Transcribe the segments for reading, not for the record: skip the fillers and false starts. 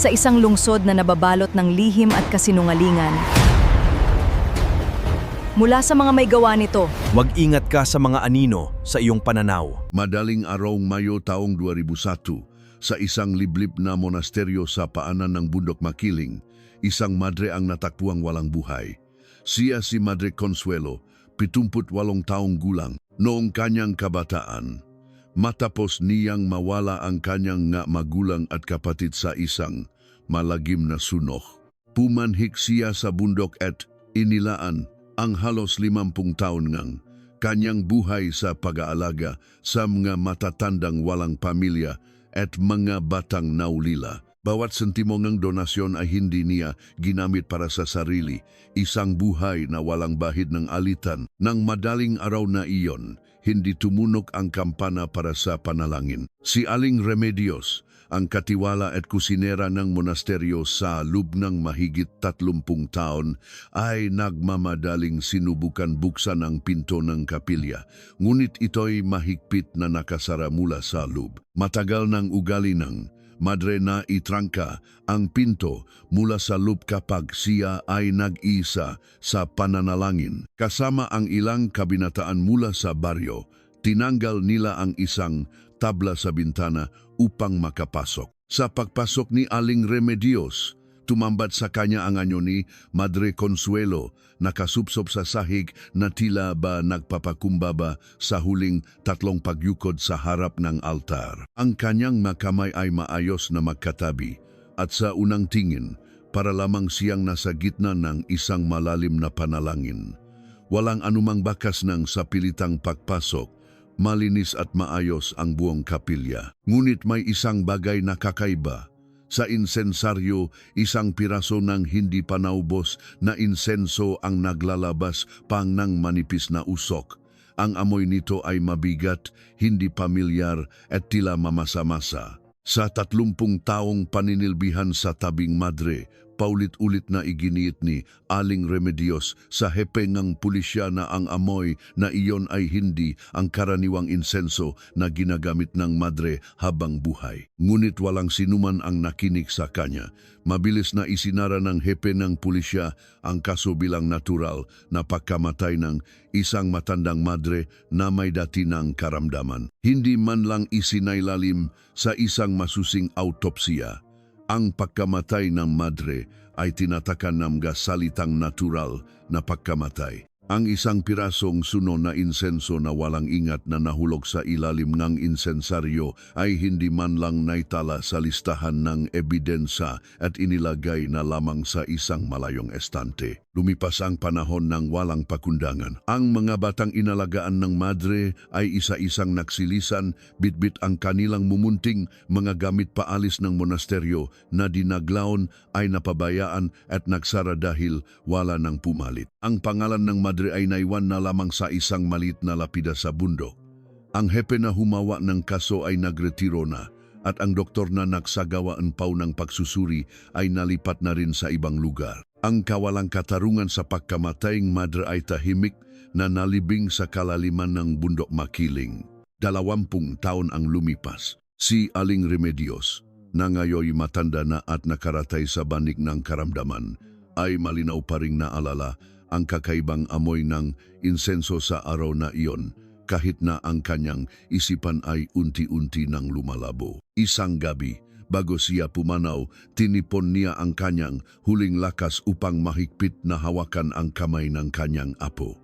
sa isang lungsod na nababalot ng lihim at kasinungalingan. Mula sa mga may gawa nito, Mag-ingat ka sa mga anino sa iyong pananaw. Madaling araw Mayo taong 2001, sa isang liblib na monasteryo sa paanan ng Bundok Makiling, isang madre ang natakbuang walang buhay. Siya si Madre Consuelo, 78 taong gulang, noong kanyang kabataan. Matapos niyang mawala ang kanyang nga magulang at kapatid sa isang malagim na sunok. Pumanhik siya sa bundok at inilaan ang halos 50 taon ngang kanyang buhay sa pag-aalaga sa mga matatandang walang pamilya at mga batang naulila. Bawat sentimo ng donasyon ay hindi niya ginamit para sa sarili, isang buhay na walang bahid ng alitan. Nang madaling araw na iyon, hindi tumunog ang kampana para sa panalangin. Si Aling Remedios, ang katiwala at kusinera ng monasteryo sa loob ng mahigit 30 taon, ay nagmamadaling sinubukan buksan ang pinto ng kapilya. Ngunit ito'y mahigpit na nakasara mula sa loob. Matagal ng ugali ng madre na itrangka ang pinto mula sa loob kapag siya ay nag-isa sa pananalangin. Kasama ang ilang kabinataan mula sa baryo, tinanggal nila ang isang tabla sa bintana upang makapasok. Sa pagpasok ni Aling Remedios, tumambad sa kanya ang anyo ni Madre Consuelo, nakasupsop sa sahig na tila ba nagpapakumbaba sa huling 3 pagyukod sa harap ng altar. Ang kanyang makamay ay maayos na magkatabi at sa unang tingin, para lamang siyang nasa gitna ng isang malalim na panalangin. Walang anumang bakas ng sapilitang pagpasok, malinis at maayos ang buong kapilya. Ngunit may isang bagay na kakaiba. Sa insensaryo, isang piraso ng hindi pa naubos na insenso ang naglalabas pang ng manipis na usok. Ang amoy nito ay mabigat, hindi pamilyar at tila mamasa-masa. Sa 30 taong paninilbihan sa tabing madre, paulit-ulit na iginiit ni Aling Remedios sa hepe ng pulisya na ang amoy na iyon ay hindi ang karaniwang insenso na ginagamit ng madre habang buhay. Ngunit walang sinuman ang nakinig sa kanya. Mabilis na isinara ng hepe ng pulisya ang kaso bilang natural na pagkamatay ng isang matandang madre na may dati ng karamdaman. Hindi man lang isinailalim sa isang masusing autopsiya. Ang pagkamatay ng madre ay tinatakan ng salitang natural na pagkamatay. Ang isang pirasong suno na insenso na walang ingat na nahulog sa ilalim ng insensaryo ay hindi man lang naitala sa listahan ng ebidensya at inilagay na lamang sa isang malayong estante. Lumipas ang panahon ng walang pakundangan. Ang mga batang inalagaan ng madre ay isa-isang naksilisan, bitbit ang kanilang mumunting mga gamit paalis ng monasteryo na dinaglaon ay napabayaan at nagsara dahil wala nang pumalit. Ang pangalan ng madre ay naiwan na lamang sa isang maliit na lapida sa bundok. Ang hepe na humawa ng kaso ay nagretiro na at ang doktor na nagsagawaan pa ng pagsusuri ay nalipat na rin sa ibang lugar. Ang kawalang katarungan sa pagkamatayng madre ay tahimik na nalibing sa kalaliman ng Bundok Makiling. 20 taon ang lumipas. Si Aling Remedios, na ngayoy matanda na at nakaratay sa banig ng karamdaman, ay malinaw pa ring naalala ang kakaibang amoy ng insenso sa araw na iyon, kahit na ang kanyang isipan ay unti-unti nang lumalabo. Isang gabi, bago siya pumanaw, tinipon niya ang kanyang huling lakas upang mahigpit na hawakan ang kamay ng kanyang apo.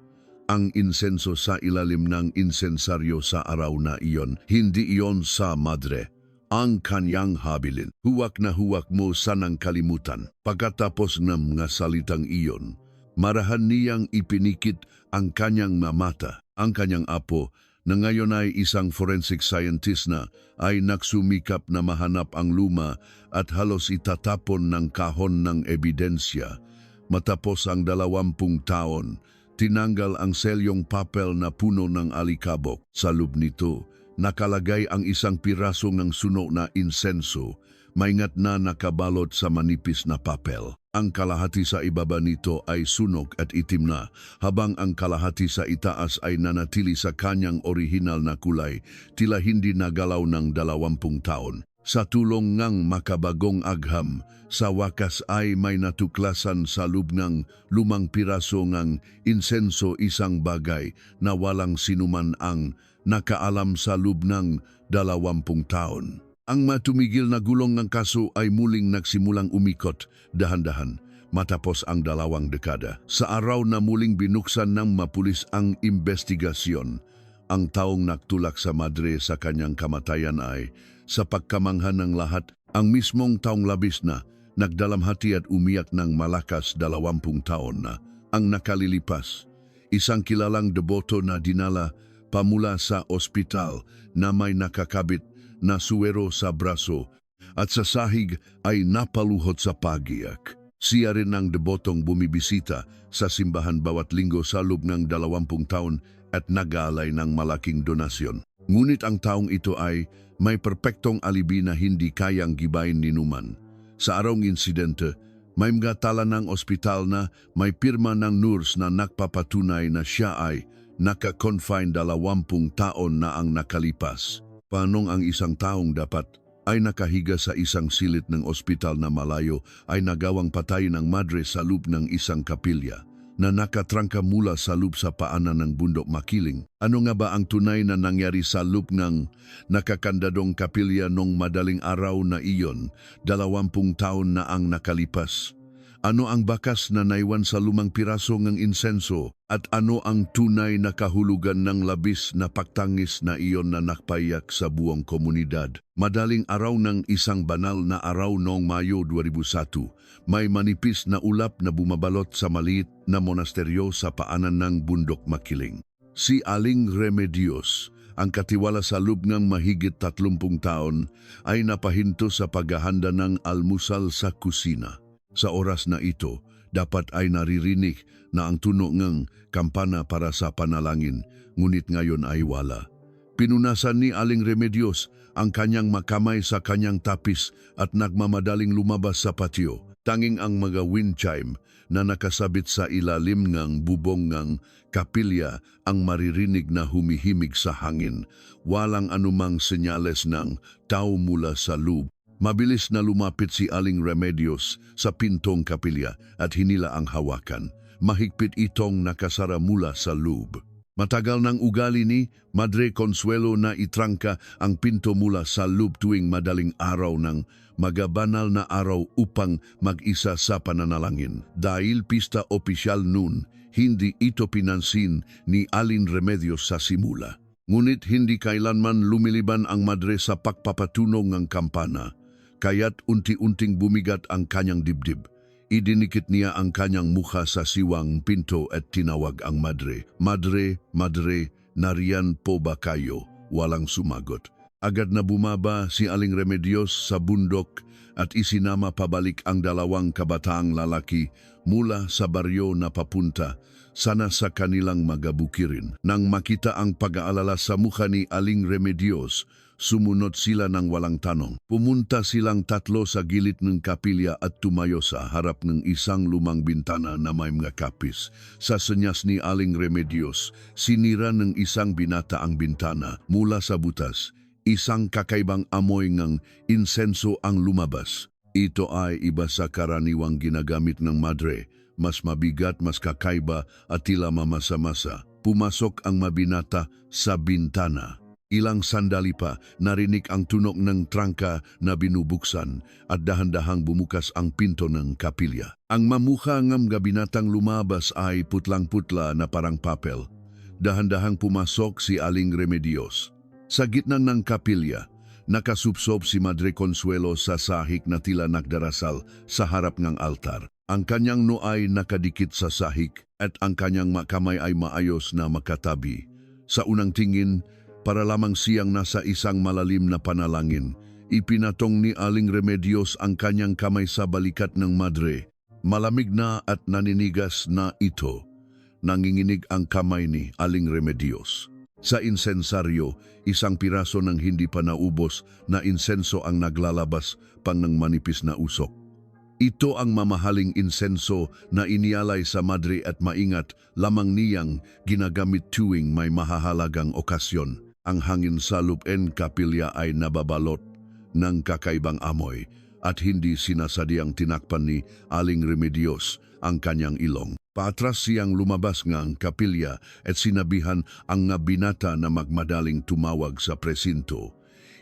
Ang insenso sa ilalim ng insensaryo sa araw na iyon, hindi iyon sa madre. Ang kanyang habilin. Huwak na huwak mo sanang kalimutan. Pagkatapos ng mga salitang iyon, marahan niyang ipinikit ang kanyang mamata. Ang kanyang apo, na ngayon ay isang forensic scientist na, ay nagsumikap na mahanap ang luma at halos itatapon ng kahon ng ebidensya. Matapos ang 20 taon, tinanggal ang selyong papel na puno ng alikabok. Sa loob nito, nakalagay ang isang piraso ng suno na insenso, maingat na nakabalot sa manipis na papel. Ang kalahati sa ibaba nito ay sunog at itim na, habang ang kalahati sa itaas ay nanatili sa kanyang orihinal na kulay, tila hindi nagalaw ng 20 taon. Sa tulong ngang makabagong agham, sa wakas ay may natuklasan sa lubngang 5 piraso ngang insenso, isang bagay na walang sinuman ang nakaalam sa lubnang 20 taon. Ang matumigil na gulong ng kaso ay muling nagsimulang umikot dahan-dahan matapos ang 2 dekada. Sa araw na muling binuksan ng mapulis ang investigasyon, ang taong nagtulak sa Madre sa kanyang kamatayan ay, sa pagkamangha ng lahat, ang mismong taong labis na nagdalamhati at umiyak ng malakas 20 taon na ang nakalilipas. Isang kilalang deboto na dinala pamula sa ospital na may nakakabit na suwero sa braso at sa sahig ay napaluhod sa pagiyak. Siya rin ang debotong bumibisita sa simbahan bawat linggo sa loob ng 20 taon at nag-aalay ng malaking donasyon. Ngunit ang taong ito ay may perpektong alibi na hindi kayang gibayin ni Numan. Sa arawng insidente, may mga tala ng ospital na may pirma ng nurse na nagpapatunay na siya ay naka-confine 20 taon na ang nakalipas. Paanong ang isang taong dapat ay nakahiga sa isang silid ng ospital na malayo ay nagawang patay ng madre sa loob ng isang kapilya na nakatrangka mula sa loob sa paanan ng bundok Makiling? Ano nga ba ang tunay na nangyari sa loob ng nakakandadong kapilya nung madaling araw na iyon, 20 taon na ang nakalipas? Ano ang bakas na naiwan sa 5 piraso ng insenso? At ano ang tunay na kahulugan ng labis na pagtangis na iyon na nakpayak sa buong komunidad? Madaling araw ng isang banal na araw noong Mayo 2001, may manipis na ulap na bumabalot sa maliit na monasteryo sa paanan ng bundok Makiling. Si Aling Remedios, ang katiwala sa loob ng mahigit 30 taon, ay napahinto sa paghahanda ng almusal sa kusina. Sa oras na ito, dapat ay naririnig na ang tunog ng kampana para sa panalangin, ngunit ngayon ay wala. Pinunasan ni Aling Remedios ang kanyang makamay sa kanyang tapis at nagmamadaling lumabas sa patio. Tanging ang mga wind chime na nakasabit sa ilalim ng bubong ng kapilya ang maririnig na humihimig sa hangin. Walang anumang senyales ng tao mula sa loob. Mabilis na lumapit si Aling Remedios sa pintong kapilya at hinila ang hawakan. Mahigpit itong nakasara mula sa loob. Matagal ng ugali ni Madre Consuelo na itrangka ang pinto mula sa loob tuwing madaling araw ng magabanal na araw upang mag-isa sa pananalangin. Dahil pista opisyal noon, hindi ito pinansin ni Aling Remedios sa simula. Ngunit hindi kailanman lumiliban ang Madre sa pagpapatunog ng kampana. Kaya't unti-unting bumigat ang kanyang dibdib. Idinikit niya ang kanyang mukha sa siwang pinto at tinawag ang Madre. Madre, Madre, nariyan po ba kayo? Walang sumagot. Agad na bumaba si Aling Remedios sa bundok at isinama pabalik ang 2 kabataang lalaki mula sa baryo na papunta sana sa kanilang magabukirin. Nang makita ang pag-aalala sa mukha ni Aling Remedios, sumunod sila ng walang tanong. Pumunta silang 3 sa gilid ng kapilya at tumayo sa harap ng isang lumang bintana na may mga kapis. Sa senyas ni Aling Remedios, sinira ng isang binata ang bintana. Mula sa butas, isang kakaibang amoy ng insenso ang lumabas. Ito ay iba sa karaniwang ginagamit ng Madre. Mas mabigat, mas kakaiba at tila mamasa-masa. Pumasok ang mabinata sa bintana. Ilang sandali pa, narinig ang tunog ng trangka na binubuksan at dahan-dahang bumukas ang pinto ng kapilya. Ang mamukha ng binatang lumabas ay putlang-putla na parang papel. Dahan-dahang pumasok si Aling Remedios. Sa gitna ng kapilya, nakasubsob si Madre Consuelo sa sahig na tila nagdarasal sa harap ng altar. Ang kanyang noo ay nakadikit sa sahig at ang kanyang kamay ay maayos na makatabi. Sa unang tingin, para lamang siyang nasa isang malalim na panalangin, ipinatong ni Aling Remedios ang kanyang kamay sa balikat ng Madre. Malamig na at naninigas na ito. Nanginginig ang kamay ni Aling Remedios. Sa insensaryo, isang piraso ng hindi pa naubos na insenso ang naglalabas pang ng manipis na usok. Ito ang mamahaling insenso na inialay sa Madre at maingat lamang niyang ginagamit tuwing may mahahalagang okasyon. Ang hangin sa loob ng kapilya ay nababalot ng kakaibang amoy at hindi sinasadyang tinakpan ni Aling Remedios ang kanyang ilong. Paatras siyang lumabas ngang kapilya at sinabihan ang nga binata na magmadaling tumawag sa presinto.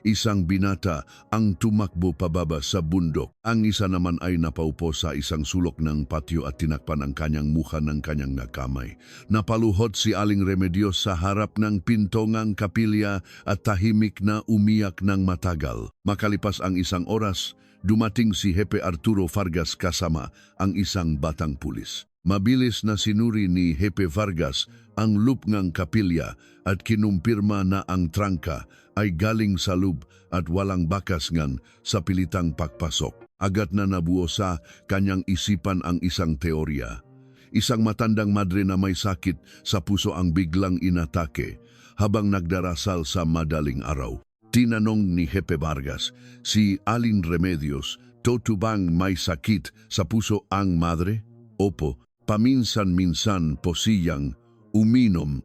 Isang binata ang tumakbo pababa sa bundok. Ang isa naman ay napaupo sa isang sulok ng patio at tinakpan ang kanyang mukha ng kanyang nakamay. Napaluhod si Aling Remedios sa harap ng pinto ngang kapilya at tahimik na umiyak ng matagal. Makalipas ang isang oras, dumating si Hepe Arturo Vargas kasama ang isang batang pulis. Mabilis na sinuri ni Hepe Vargas ang lupngang kapilya at kinumpirma na ang trangka ay galing sa loob at walang bakas ngan sa pilitang pagpasok. Agad na nabuo sa kanyang isipan ang isang teorya. Isang matandang madre na may sakit sa puso ang biglang inatake habang nagdarasal sa madaling araw. Tinanong ni Hepe Vargas si Aling Remedios, "Totoo bang may sakit sa puso ang madre?" "Opo, paminsan-minsan po siyang uminom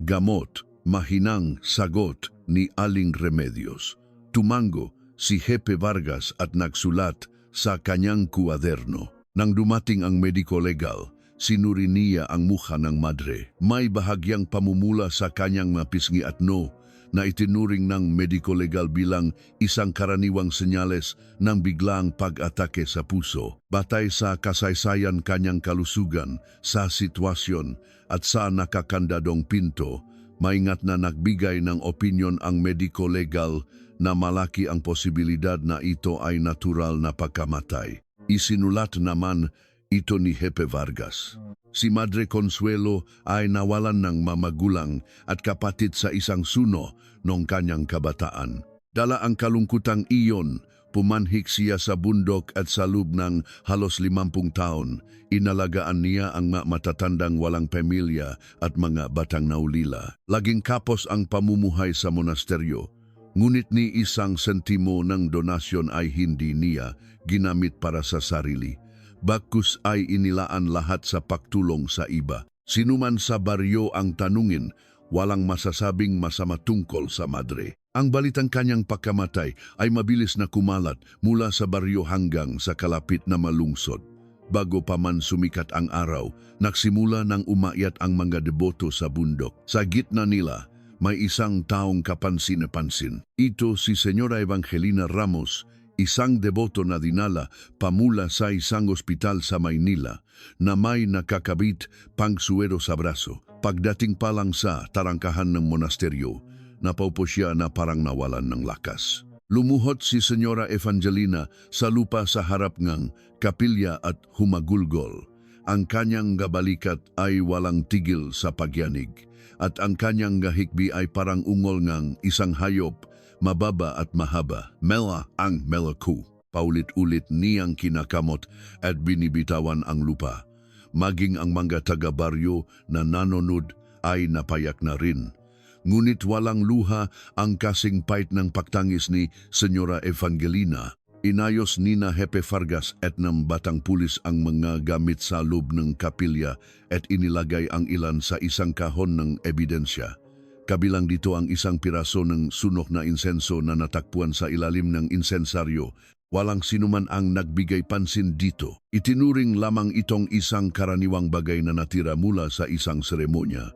gamot," mahinang sagot ni Aling Remedios. Tumango si Hepe Vargas at nagsulat sa kanyang kuwaderno. Nang dumating ang mediko legal, sinuri niya ang mukha ng madre. May bahagyang pamumula sa kanyang mapisngi at no na itinuring ng mediko legal bilang isang karaniwang senyales ng biglang pag-atake sa puso. Batay sa kasaysayan kanyang kalusugan, sa sitwasyon at sa nakakandadong pinto, maingat na nagbigay ng opinyon ang mediko legal na malaki ang posibilidad na ito ay natural na pagkamatay. Isinulat naman ito ni Hepe Vargas. Si Madre Consuelo ay nawalan ng mamagulang at kapatid sa isang suno noong kanyang kabataan. Dala ang kalungkutang iyon, pumanhik siya sa bundok at sa loob ng halos 50 taon. Inalagaan niya ang matatandang walang pamilya at mga batang naulila. Laging kapos ang pamumuhay sa monasteryo. Ngunit ni isang sentimo ng donasyon ay hindi niya ginamit para sa sarili. Bagkus ay inilaan lahat sa pagtulong sa iba. Sinuman sa baryo ang tanungin, walang masasabing masama tungkol sa madre. Ang balitang kanyang pagkamatay ay mabilis na kumalat mula sa baryo hanggang sa kalapit na malungsod. Bago pa man sumikat ang araw, nagsimula ng umakyat ang mga deboto sa bundok. Sa gitna nila, may isang taong kapansin-pansin. Ito si Señora Evangelina Ramos, isang deboto na dinala pamula sa isang ospital sa Maynila na may nakakabit pang suwero sa braso. Pagdating pa lang sa tarangkahan ng monasteryo, napaupo siya na parang nawalan ng lakas. Lumuhod si Señora Evangelina sa lupa sa harap ngang kapilya at humagulgol. Ang kanyang gabalikat ay walang tigil sa pagyanig at ang kanyang gahikbi ay parang ungol ngang isang hayop, mababa at mahaba. Mela ang melaku. Paulit-ulit niyang kinakamot at binibitawan ang lupa. Maging ang mga taga-baryo na nanonood ay napayak na rin. Ngunit walang luha ang kasing pait ng pagtangis ni Señora Evangelina. Inayos ni na Hepe Vargas at ng batang pulis ang mga gamit sa loob ng kapilya at inilagay ang ilan sa isang kahon ng ebidensya. Kabilang dito ang isang piraso ng sunok na insenso na natakpuan sa ilalim ng insensaryo. Walang sinuman ang nagbigay pansin dito. Itinuring lamang itong isang karaniwang bagay na natira mula sa isang seremonya.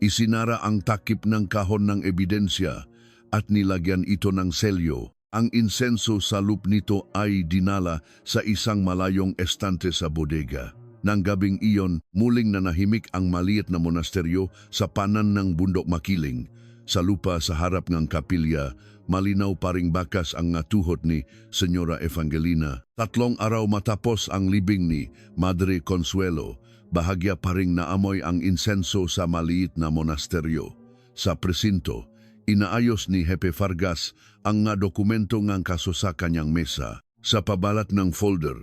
Isinara ang takip ng kahon ng ebidensya at nilagyan ito ng selyo. Ang insenso sa loop nito ay dinala sa isang malayong estante sa bodega. Nang gabing iyon, muling nanahimik ang maliit na monasteryo sa panan ng bundok Makiling. Sa lupa sa harap ng kapilya, malinaw pa ring bakas ang ngatuhot ni Señora Evangelina. 3 araw matapos ang libing ni Madre Consuelo, bahagya pa ring naamoy ang insenso sa maliit na monasteryo. Sa presinto, inaayos ni Hepe Vargas ang nga dokumento ngang kaso sa kanyang mesa. Sa pabalat ng folder,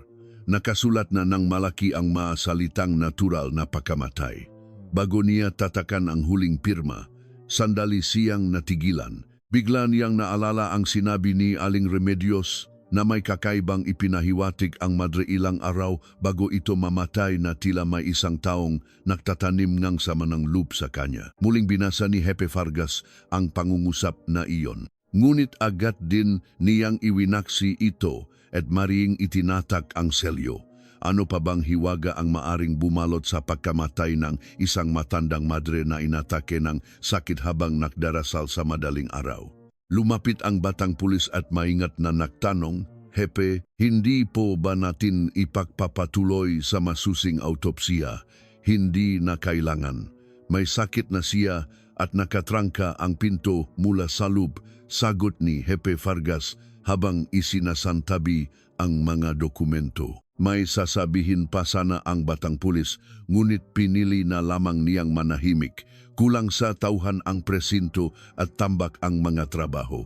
nakasulat na ng malaki ang masalitang natural na pagkamatay. Bago niya tatakan ang huling pirma, sandali siyang natigilan. Bigla niyang naalala ang sinabi ni Aling Remedios na may kakaibang ipinahiwatig ang madre ilang araw bago ito mamatay na tila may isang taong nagtatanim ngang sama ng loop sa kanya. Muling binasa ni Hepe Vargas ang pangungusap na iyon. Ngunit agad din niyang iwinaksi ito at mariing itinatak ang selyo. Ano pa bang hiwaga ang maaring bumalot sa pagkamatay ng isang matandang madre na inatake ng sakit habang nakdarasal sa madaling araw? Lumapit ang batang pulis at maingat na nagtanong, "Hepe, hindi po ba natin ipagpapatuloy sa masusing autopsiya? Hindi na kailangan. May sakit na siya at nakatrangka ang pinto mula sa loob," sagot ni Hepe Vargas habang isinasantabi ang mga dokumento. May sasabihin pa sana ang batang pulis, ngunit pinili na lamang niyang manahimik. Kulang sa tauhan ang presinto at tambak ang mga trabaho.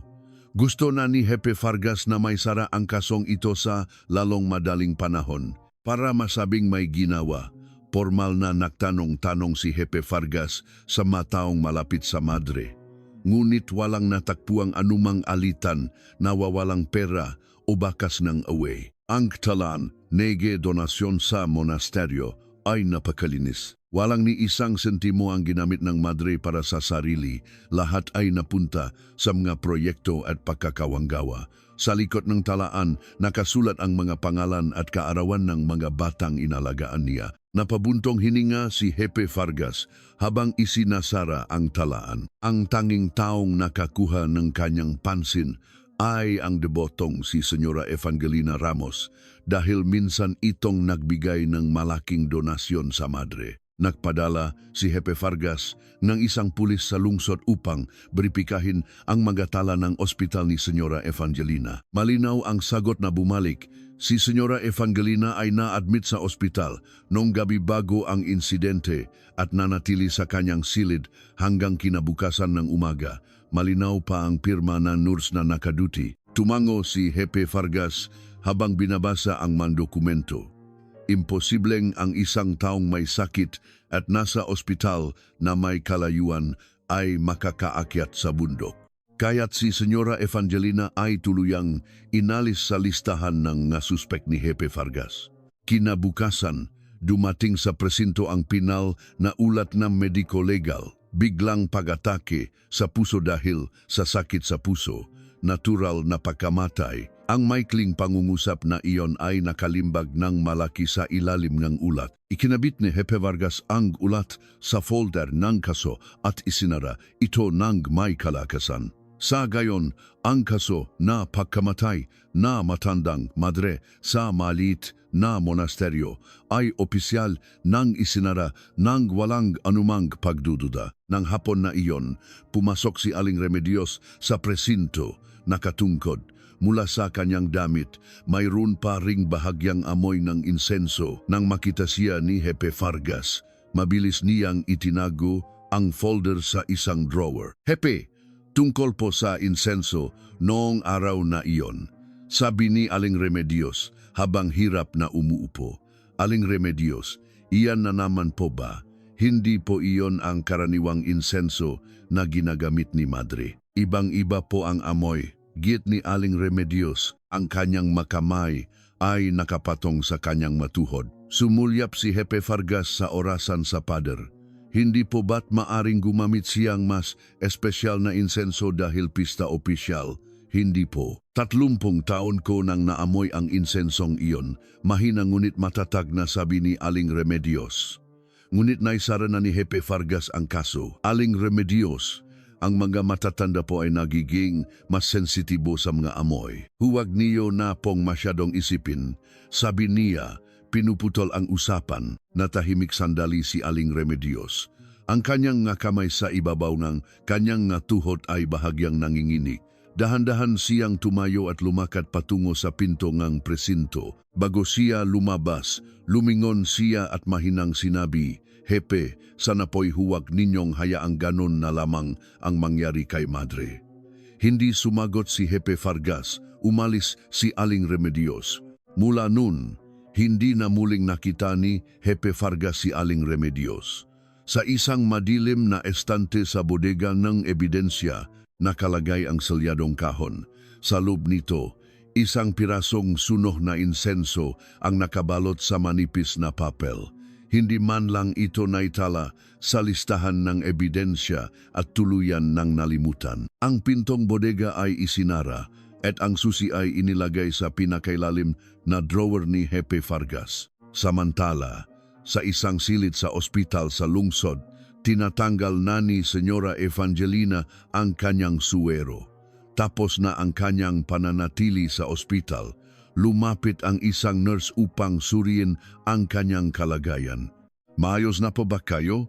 Gusto na ni Hepe Vargas na may sara ang kasong ito sa lalong madaling panahon. Para masabing may ginawa, formal na nagtanong-tanong si Hepe Vargas sa mataong malapit sa madre. Ngunit walang natakpuang anumang alitan na wawalang pera o bakas ng away. Ang talan, nege donasyon sa monasteryo, ay napakalinis. Walang ni isang sentimo ang ginamit ng madre para sa sarili. Lahat ay napunta sa mga proyekto at pagkakawanggawa. Sa likod ng talaan, nakasulat ang mga pangalan at kaarawan ng mga batang inalagaan niya. Napabuntong hininga si Hepe Vargas habang isinasara ang talaan. Ang tanging taong nakakuha ng kanyang pansin ay ang debotong si Senyora Evangelina Ramos dahil minsan itong nagbigay ng malaking donasyon sa madre. Nagpadala si Hepe Vargas ng isang pulis sa lungsod upang beripikahin ang mga tala ng ospital ni Senyora Evangelina. Malinaw ang sagot na bumalik. Si Senyora Evangelina ay na-admit sa ospital noong gabi bago ang insidente at nanatili sa kanyang silid hanggang kinabukasan ng umaga. Malinaw pa ang pirma ng nurse na nakaduty. Tumango si Hepe Vargas habang binabasa ang mga dokumento. Imposibleng ang isang taong may sakit at nasa ospital na may kalayuan ay makakaakyat sa bundok. Kaya't si Senyora Evangelina ay tuluyang inalis sa listahan ng suspek ni Hepe Vargas. Kinabukasan, dumating sa presinto ang pinal na ulat ng mediko-legal. Biglang pag-atake sa puso dahil sa sakit sa puso, natural na pagkamatay. Ang maikling pangungusap na iyon ay nakalimbag ng malaki sa ilalim ng ulat. Ikinabit ni Hepe Vargas ang ulat sa folder ng kaso at isinara ito ng may kalakasan. Sa gayon, ang kaso na pagkamatay na matandang madre sa maliit na monasteryo ay opisyal nang isinara ng walang anumang pagdududa. Nang hapon na iyon, pumasok si Aling Remedios sa presinto, nakatungkod. Mula sa kanyang damit, mayroon pa ring bahagyang amoy ng insenso. Nang makita siya ni Hepe Vargas, mabilis niyang itinago ang folder sa isang drawer. "Hepe, tungkol po sa insenso noong araw na iyon," sabi ni Aling Remedios habang hirap na umuupo. "Aling Remedios, iyan na naman po ba? Hindi po iyon ang karaniwang insenso na ginagamit ni madre. Ibang-iba po ang amoy." Git ni Aling Remedios, ang kanyang makamay ay nakapatong sa kanyang matuhod. Sumulyap si Hepe Vargas sa orasan sa pader. "Hindi po ba't maaring gumamit siyang mas espesyal na insenso dahil pista opisyal?" "Hindi po. 30 taon ko nang naamoy ang insensong iyon," mahina ngunit matatag na sabi ni Aling Remedios. Ngunit naisara na ni Hepe Vargas ang kaso. "Aling Remedios, ang mga matatanda po ay nagiging mas sensitibo sa mga amoy. Huwag niyo na pong masyadong isipin," sabi niya. Pinuputol ang usapan. Natahimik sandali si Aling Remedios. Ang kanyang kamay sa ibabaw ng kanyang tuhod ay bahagyang nanginginig. Dahan-dahan siyang tumayo at lumakad patungo sa pinto ng presinto. Bago siya lumabas, lumingon siya at mahinang sinabi, "Hepe, sana po'y huwag ninyong hayaang ganon na lamang ang mangyari kay madre." Hindi sumagot si Hepe Vargas. Umalis si Aling Remedios. Mula nun, hindi na muling nakita ni Hepe Vargas si Aling Remedios. Sa isang madilim na estante sa bodega ng ebidensya, nakalagay ang selyadong kahon. Sa loob nito, isang pirasong sunog na insenso ang nakabalot sa manipis na papel. Hindi man lang ito naitala sa listahan ng ebidensya at tuluyan ng nalimutan. Ang pintong bodega ay isinara at ang susi ay inilagay sa pinakailalim na drawer ni Hepe Vargas. Samantala, sa isang silid sa ospital sa lungsod, tinatanggal na ni Senyora Evangelina ang kanyang suwero. Tapos na ang kanyang pananatili sa ospital, lumapit ang isang nurse upang suriin ang kanyang kalagayan. Maayos na po ba kayo?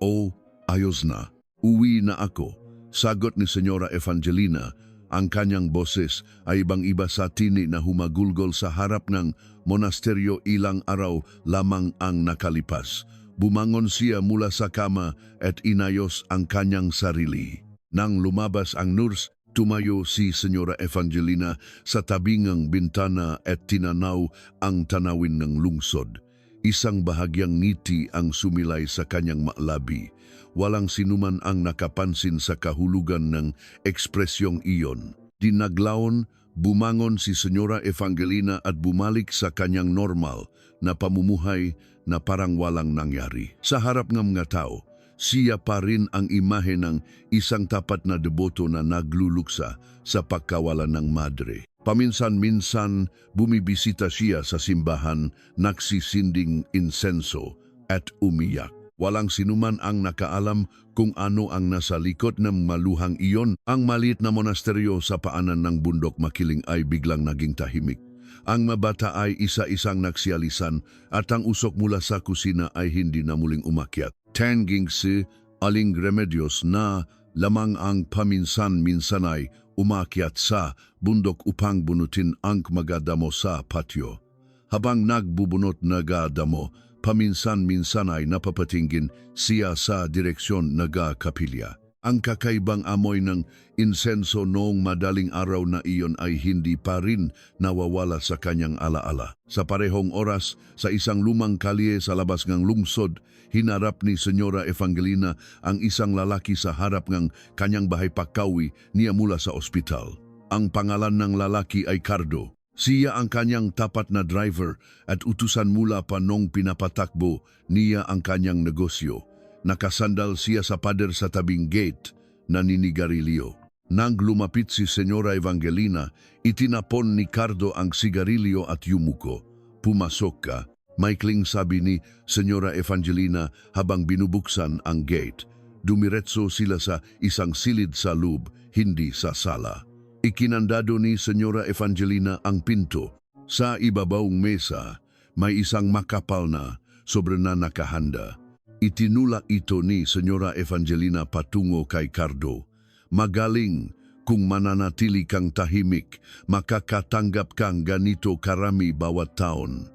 O, ayos na. Uwi na ako. Sagot ni Senyora Evangelina. Ang kanyang boses ay ibang-iba sa tini na humagulgol sa harap ng monasteryo. Ilang araw lamang ang nakalipas. Bumangon siya mula sa kama at inayos ang kanyang sarili. Nang lumabas ang nurse, tumayo si Senyora Evangelina sa tabingang bintana at tinanaw ang tanawin ng lungsod. Isang bahagyang ngiti ang sumilay sa kanyang malabi. Walang sinuman ang nakapansin sa kahulugan ng ekspresyong iyon. Dinaglaon, bumangon si Senyora Evangelina at bumalik sa kanyang normal na pamumuhay na parang walang nangyari. Sa harap ng mga tao, siya pa rin ang imahe ng isang tapat na deboto na nagluluksa sa pagkawalan ng madre. Paminsan-minsan bumibisita siya sa simbahan, nagsisinding insenso at umiyak. Walang sinuman ang nakaalam kung ano ang nasa likod ng maluhang iyon. Ang maliit na monasteryo sa paanan ng bundok Makiling ay biglang naging tahimik. Ang mabata ay isa-isang nagsialisan at ang usok mula sa kusina ay hindi na muling umakyat. Tanging si Aling Remedios na lamang ang paminsan-minsan ay umakyat sa bundok upang bunutin ang magadamo sa patio. Habang nagbubunot nagadamo, paminsan-minsan ay napapatingin siya sa direksyon naga-kapilya. Ang kakaibang amoy ng insenso noong madaling araw na iyon ay hindi pa rin nawawala sa kanyang alaala. Sa parehong oras, sa isang lumang kalye sa labas ng lungsod, hinarap ni Senyora Evangelina ang isang lalaki sa harap ng kanyang bahay pagkawi niya mula sa ospital. Ang pangalan ng lalaki ay Cardo. Siya ang kanyang tapat na driver at utusan mula pa nung pinapatakbo niya ang kanyang negosyo. Nakasandal siya sa pader sa tabing gate na ninigarilyo. Nang lumapit si Senyora Evangelina, itinapon ni Cardo ang sigarilyo at yumuko. Pumasok ka, maikling sabi ni Senyora Evangelina habang binubuksan ang gate. Dumiretso sila sa isang silid sa loob, hindi sa sala. Ikinandado ni Senyora Evangelina ang pinto. Sa ibabawng mesa, may isang makapal na sobre na nakahanda. Itinulak ito ni Senyora Evangelina patungo kay Cardo. Magaling kung mananatili kang tahimik, makakatanggap kang ganito karami bawat taon.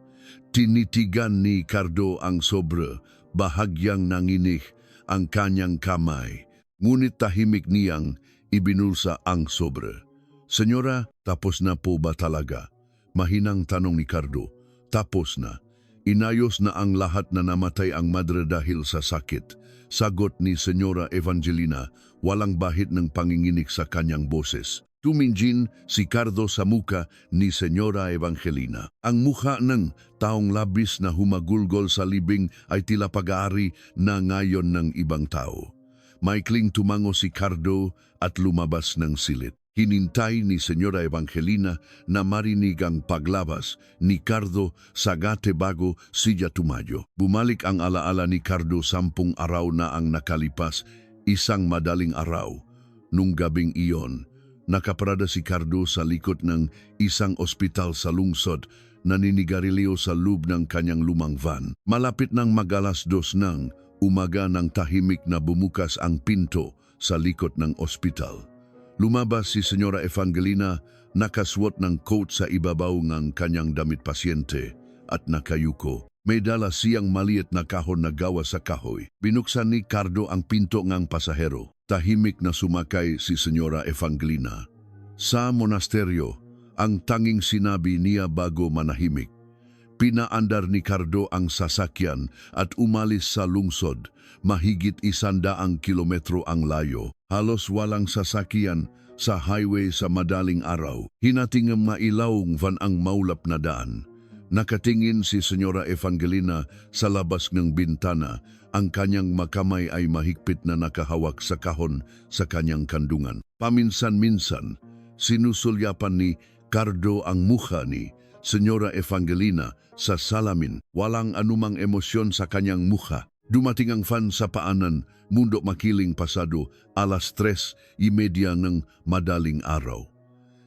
Tinitigan ni Cardo ang sobre, bahagyang nanginig ang kanyang kamay. Ngunit tahimik niyang ibinulsa ang sobre. Senyora, tapos na po ba talaga? Mahinang tanong ni Cardo. Tapos na. Inayos na ang lahat na namatay ang madre dahil sa sakit. Sagot ni Senyora Evangelina, walang bahid ng panginginig sa kanyang boses. Tuminjin si Cardo sa muka ni Senyora Evangelina. Ang mukha ng taong labis na humagulgol sa libing ay tila pag-aari na ngayon ng ibang tao. Maikling tumango si Cardo at lumabas ng silid. Hinintay ni Senyora Evangelina na marinig ang paglabas ni Cardo sa gate bago siya tumayo. Bumalik ang alaala ni Cardo 10 araw na ang nakalipas, isang madaling araw. Nung gabing iyon, nakaparada si Cardo sa likod ng isang ospital sa lungsod, naninigarilyo sa loob ng kanyang lumang van. Malapit ng mag-2 ng umaga ng tahimik na bumukas ang pinto sa likod ng ospital. Lumabas si Senyora Evangelina, nakaswot ng coat sa ibabaw ng kanyang damit pasyente at nakayuko. May dala siyang maliit na kahon na gawa sa kahoy. Binuksan ni Cardo ang pinto ng pasahero. Tahimik na sumakay si Senyora Evangelina. Sa monasteryo, ang tanging sinabi niya bago manahimik. Pinaandar ni Cardo ang sasakyan at umalis sa lungsod. Mahigit 100 kilometro ang layo. Halos walang sasakyan sa highway sa madaling araw. Hinating mailawong van ang maulap na daan. Nakatingin si Senyora Evangelina sa labas ng bintana. Ang kanyang makamay ay mahigpit na nakahawak sa kahon sa kanyang kandungan. Paminsan-minsan, sinusulyapan ni Cardo ang mukha ni Senyora Evangelina sa salamin. Walang anumang emosyon sa kanyang mukha. Dumating ang fan sa paanan, Mundo Makiling pasado, 3:30 ng madaling araw.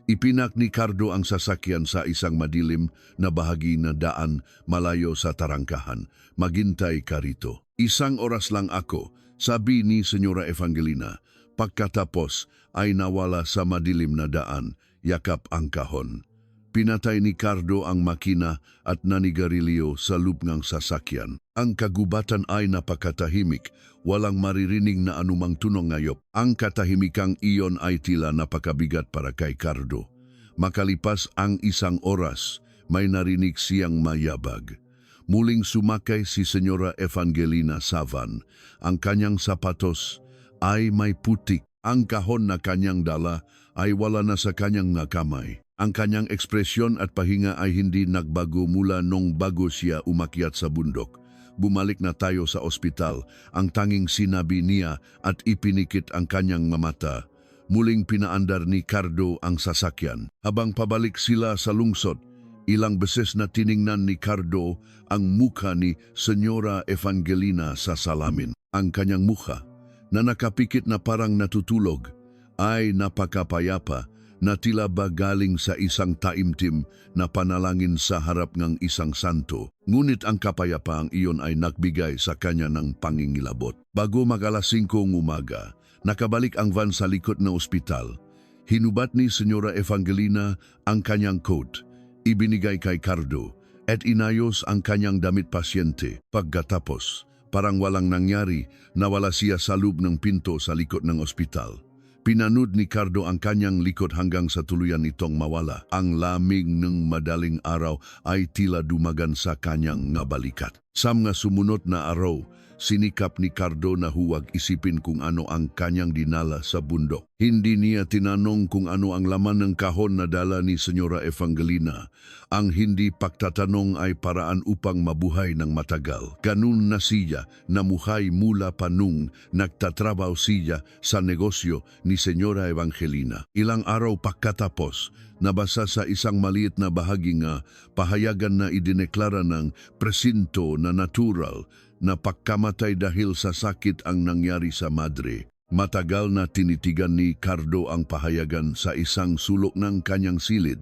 Ipinak ni Cardo ang sasakyan sa isang madilim na bahagi na daan malayo sa tarangkahan. Maghintay ka rito. 1 oras lang ako, sabi ni Senyora Evangelina. Pagkatapos ay nawala sa madilim na daan, yakap ang kahon. Pinatay ni Cardo ang makina at nanigarilyo sa loob ng sasakyan. Ang kagubatan ay napakatahimik, walang maririnig na anumang tunog ngayop. Ang katahimikang iyon ay tila napakabigat para kay Cardo. Makalipas ang 1 oras, may narinig siyang mayabag. Muling sumakay si Senyora Evangelina sa van. Ang kanyang sapatos ay may putik. Ang kahon na kanyang dala ay wala na sa kanyang nakamay. Ang kanyang ekspresyon at pahinga ay hindi nagbago mula nung bago siya umakyat sa bundok. Bumalik na tayo sa ospital, ang tanging sinabi niya at ipinikit ang kanyang mata. Muling pinaandar ni Cardo ang sasakyan. Habang pabalik sila sa lungsod, ilang beses na tiningnan ni Cardo ang mukha ni Senyora Evangelina sa salamin. Ang kanyang mukha, na nakapikit na parang natutulog, ay napakapayapa na tila ba galing sa isang taimtim na panalangin sa harap ng isang santo. Ngunit ang kapayapaang iyon ay nagbigay sa kanya ng pangingilabot. Bago mag-alas 5 umaga, nakabalik ang van sa likod ng ospital. Hinubat ni Senyora Evangelina ang kanyang coat, ibinigay kay Cardo, at inayos ang kanyang damit pasyente. Pagkatapos, parang walang nangyari, nawala siya sa loob ng pinto sa likod ng ospital. Pinanood ni Cardo ang kanyang likod hanggang sa tuluyan itong mawala. Ang lamig ng madaling araw ay tila dumagan sa kanyang balikat. Sa mga sumunod na araw, sinikap ni Cardo na huwag isipin kung ano ang kanyang dinala sa bundok. Hindi niya tinanong kung ano ang laman ng kahon na dala ni Senyora Evangelina. Ang hindi pagtatanong ay paraan upang mabuhay ng matagal. Ganun na siya namuhay mula pa nung nagtatrabaho siya sa negosyo ni Senyora Evangelina. Ilang araw pagkatapos, nabasa sa isang maliit na bahagi nga pahayagan na idineklara ng presinto na natural na pagkamatay dahil sa sakit ang nangyari sa madre. Matagal na tinitigan ni Cardo ang pahayagan sa isang sulok ng kanyang silid.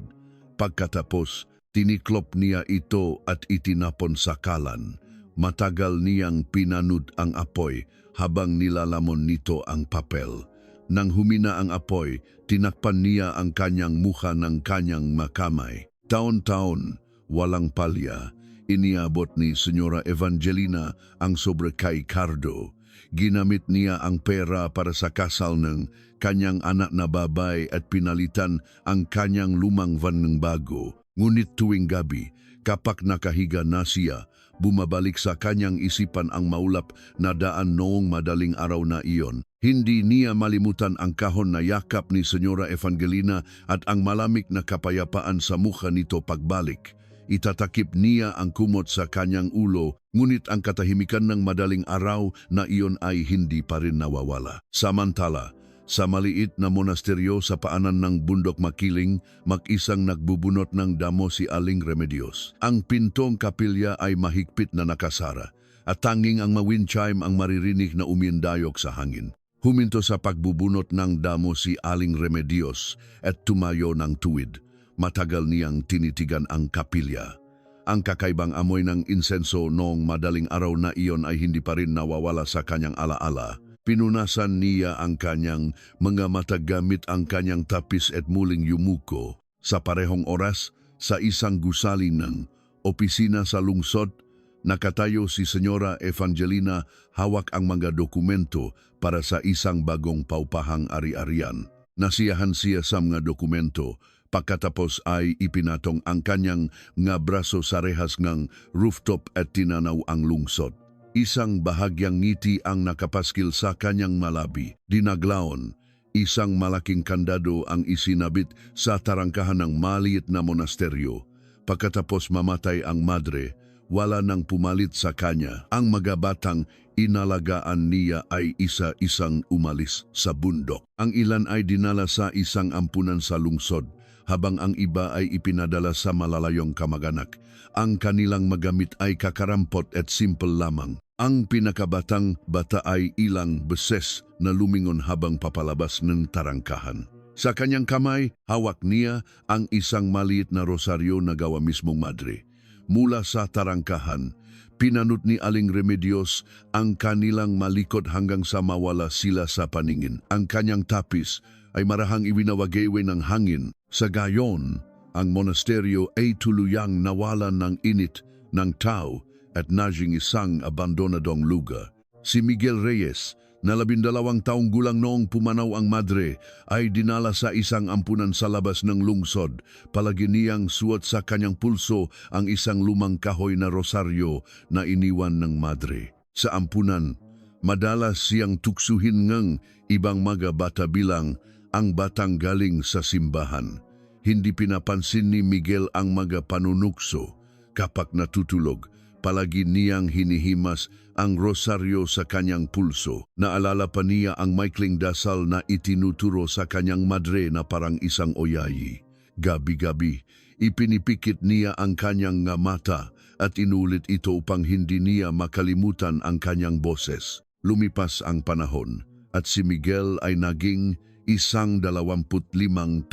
Pagkatapos, tiniklop niya ito at itinapon sa kalan. Matagal niyang pinanood ang apoy habang nilalamon nito ang papel. Nang humina ang apoy, tinakpan niya ang kanyang mukha ng kanyang makamay. Taon-taon, walang palya, iniabot ni Senyora Evangelina ang sobre kay Cardo. Ginamit niya ang pera para sa kasal ng kanyang anak na babay at pinalitan ang kanyang lumang van ng bago. Ngunit tuwing gabi, kapag nakahiga na siya, bumabalik sa kanyang isipan ang maulap na daan noong madaling araw na iyon. Hindi niya malimutan ang kahon na yakap ni Senyora Evangelina at ang malamig na kapayapaan sa mukha nito pagbalik. Itatakip niya ang kumot sa kanyang ulo, ngunit ang katahimikan ng madaling araw na iyon ay hindi pa rin nawawala. Samantala, sa maliit na monasteryo sa paanan ng Bundok Makiling, mag-isang nagbubunot ng damo si Aling Remedios. Ang pintong kapilya ay mahigpit na nakasara at tanging ang wind chime ang maririnig na umindayok sa hangin. Huminto sa pagbubunot ng damo si Aling Remedios at tumayo ng tuwid. Matagal niyang tinitigan ang kapilya. Ang kakaibang amoy ng insenso noong madaling araw na iyon ay hindi pa rin nawawala sa kanyang alaala. Pinunasan niya ang kanyang mga mata gamit ang kanyang tapis at muling yumuko. Sa parehong oras, sa isang gusali ng opisina sa lungsod, nakatayo si Senyora Evangelina hawak ang mga dokumento para sa isang bagong paupahang ari-arian. Nasiyahan siya sa mga dokumento. Pagkatapos ay ipinatong ang kanyang nga braso sa rehas ng rooftop at tinanaw ang lungsod. Isang bahagyang ngiti ang nakapaskil sa kanyang malabi. Dinaglaon, isang malaking kandado ang isinabit sa tarangkahan ng maliit na monasteryo. Pagkatapos mamatay ang madre, wala nang pumalit sa kanya. Ang mga batang inalagaan niya ay isa-isang umalis sa bundok. Ang ilan ay dinala sa isang ampunan sa lungsod, habang ang iba ay ipinadala sa malalayong kamag-anak. Ang kanilang magamit ay kakarampot at simple lamang. Ang pinakabatang bata ay ilang beses na lumingon habang papalabas ng tarangkahan. Sa kanyang kamay, hawak niya ang isang maliit na rosaryo na gawa mismong madre. Mula sa tarangkahan, pinanut ni Aling Remedios ang kanilang malikot hanggang sa mawala sila sa paningin. Ang kanyang tapis ay marahang iwinawagaywe ng hangin. Sa gayon, ang monasteryo ay tuluyang nawalan ng init ng tao at naging isang abandonadong lugar. Si Miguel Reyes, na 12 taong gulang noong pumanaw ang madre, ay dinala sa isang ampunan sa labas ng lungsod. Palagi niyang suot sa kanyang pulso ang isang lumang kahoy na rosaryo na iniwan ng madre. Sa ampunan, madalas siyang tuksuhin ngang ibang mga bata bilang ang batang galing sa simbahan. Hindi pinapansin ni Miguel ang mga panunukso. Kapag natutulog, palagi niyang hinihimas ang rosaryo sa kanyang pulso. Naalala pa niya ang maikling dasal na itinuturo sa kanyang madre na parang isang oyayi. Gabi-gabi, ipinipikit niya ang kanyang mata at inulit ito upang hindi niya makalimutan ang kanyang boses. Lumipas ang panahon at si Miguel ay naging isang 25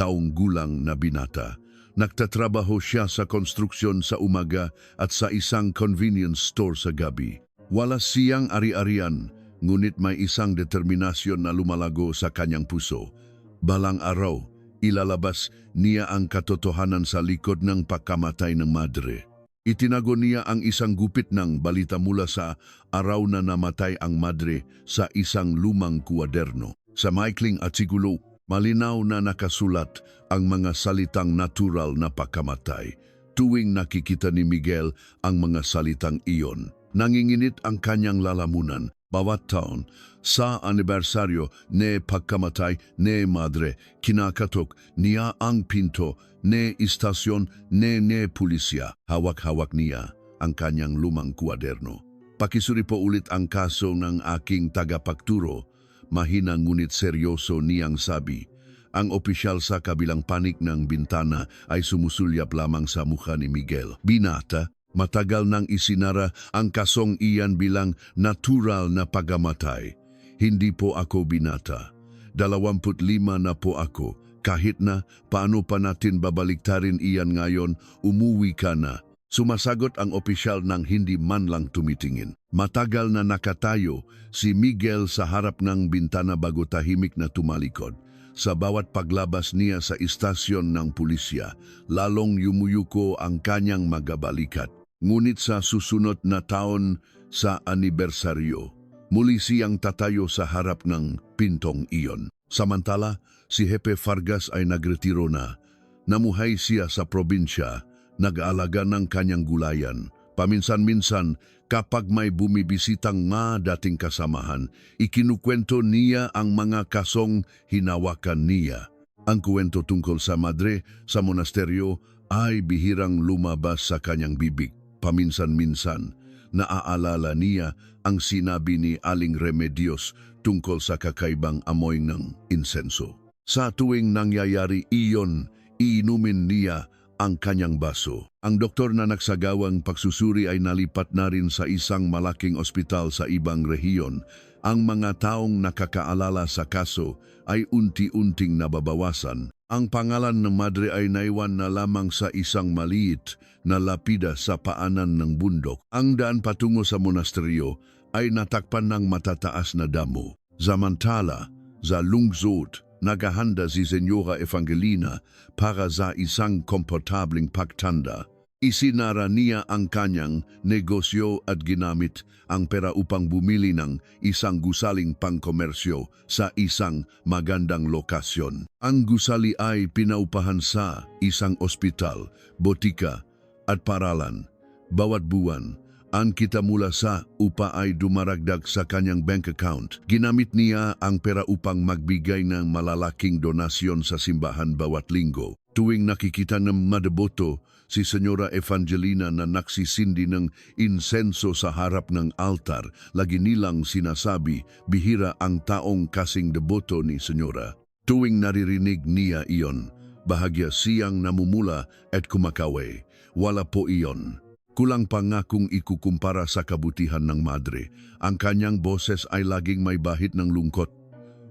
taong gulang na binata. Nagtatrabaho siya sa konstruksyon sa umaga at sa isang convenience store sa gabi. Wala siyang ari-arian, ngunit may isang determinasyon na lumalago sa kanyang puso. Balang araw, ilalabas niya ang katotohanan sa likod ng pagkamatay ng madre. Itinago niya ang isang gupit ng balita mula sa araw na namatay ang madre sa isang lumang kuwaderno. Sa maikling artikulo, malinaw na nakasulat ang mga salitang natural na pagkamatay. Tuwing nakikita ni Miguel ang mga salitang iyon, nanginginit ang kanyang lalamunan. Bawat taon, sa anibersaryo ne pagkamatay ne madre, kinakatok niya ang pinto ne istasyon ne pulisya. Hawak-hawak niya ang kanyang lumang kuwaderno. Pakisuri po ulit ang kaso ng aking tagapagturo. Mahina ngunit seryoso niyang sabi. Ang opisyal sa kabilang panig ng bintana ay sumusulyap lamang sa mukha ni Miguel. Binata, matagal nang isinara ang kasong iyan bilang natural na pagkamatay. Hindi po ako binata. 25 na po ako. Kahit na paano pa natin babaliktarin iyan ngayon, umuwi ka na. Sumasagot ang opisyal nang hindi man lang tumitingin. Matagal na nakatayo si Miguel sa harap ng bintana bago tahimik na tumalikod. Sa bawat paglabas niya sa istasyon ng pulisya, lalong yumuyuko ang kanyang magabalikat. Ngunit sa susunod na taon sa anibersaryo, muli siyang tatayo sa harap ng pintong iyon. Samantala, si Jefe Vargas ay nagretiro na. Namuhay siya sa probinsya, nag-aalaga ng kanyang gulayan. Paminsan-minsan, kapag may bumibisitang dating kasamahan, ikinukwento niya ang mga kasong hinawakan niya. Ang kwento tungkol sa madre sa monasteryo ay bihirang lumabas sa kanyang bibig. Paminsan-minsan, naaalala niya ang sinabi ni Aling Remedios tungkol sa kakaibang amoy ng insenso. Sa tuwing nangyayari iyon, iinumin niya ang kanyang baso. Ang doktor na nagsagawang pagsusuri ay nalipat na rin sa isang malaking ospital sa ibang rehiyon. Ang mga taong nakakaalala sa kaso ay unti-unting nababawasan. Ang pangalan ng madre ay naiwan na lamang sa isang maliit na lapida sa paanan ng bundok. Ang daan patungo sa monasteryo ay natakpan ng matataas na damo. Samantala, sa lungsod, naghahanda si Senyora Evangelina para sa isang komportabling pagtanda. Isinara niya ang kanyang negosyo at ginamit ang pera upang bumili ng isang gusaling pangkomersyo sa isang magandang lokasyon. Ang gusali ay pinaupahan sa isang ospital, botika at paralan. Bawat buwan, ang kita mula sa upa ay dumaragdag sa kanyang bank account. Ginamit niya ang pera upang magbigay ng malalaking donasyon sa simbahan bawat linggo. Tuwing nakikita ng madeboto Si Senyora Evangelina na nagsisindi ng insenso sa harap ng altar, lagi nilang sinasabi, bihira ang taong kasing deboto ni Senyora. Tuwing naririnig niya iyon, bahagya siyang namumula at kumakaway. Wala po iyon. Kulang pa nga kung ikukumpara sa kabutihan ng madre. Ang kanyang boses ay laging may bahid ng lungkot.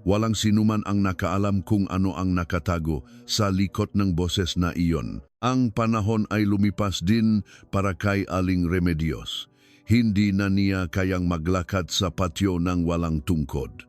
Walang sinuman ang nakaalam kung ano ang nakatago sa likod ng boses na iyon. Ang panahon ay lumipas din para kay Aling Remedios. Hindi na niya kayang maglakad sa patio ng walang tungkod.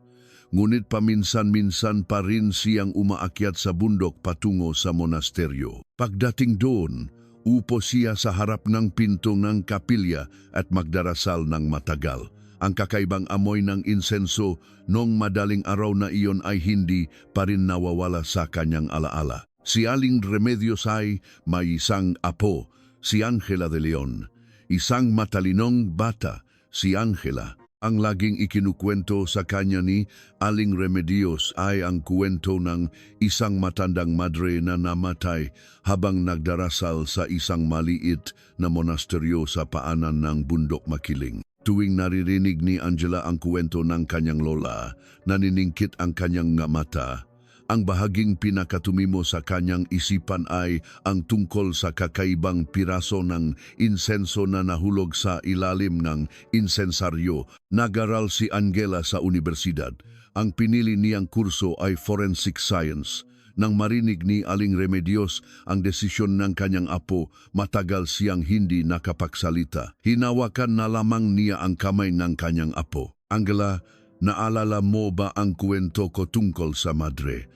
Ngunit paminsan-minsan pa rin siyang umaakyat sa bundok patungo sa monasteryo. Pagdating doon, upo siya sa harap ng pinto ng kapilya at magdarasal ng matagal. Ang kakaibang amoy ng insenso noong madaling araw na iyon ay hindi pa rin nawawala sa kanyang alaala. Si Aling Remedios ay may isang apo, si Angela de Leon. Isang matalinong bata, si Angela. Ang laging ikinukwento sa kanya ni Aling Remedios ay ang kwento ng isang matandang madre na namatay habang nagdarasal sa isang maliit na monasteryo sa paanan ng Bundok Makiling. Tuwing naririnig ni Angela ang kwento ng kanyang lola, naniningkit ang kanyang mata. Ang bahaging pinakatumimo sa kanyang isipan ay ang tungkol sa kakaibang piraso ng insenso na nahulog sa ilalim ng insensaryo. Nag-aral si Angela sa universidad. Ang pinili niyang kurso ay Forensic Science. Nang marinig ni Aling Remedios ang desisyon ng kanyang apo, matagal siyang hindi nakapagsalita. Hinawakan na lamang niya ang kamay ng kanyang apo. Angela, naalala mo ba ang kwento ko tungkol sa madre?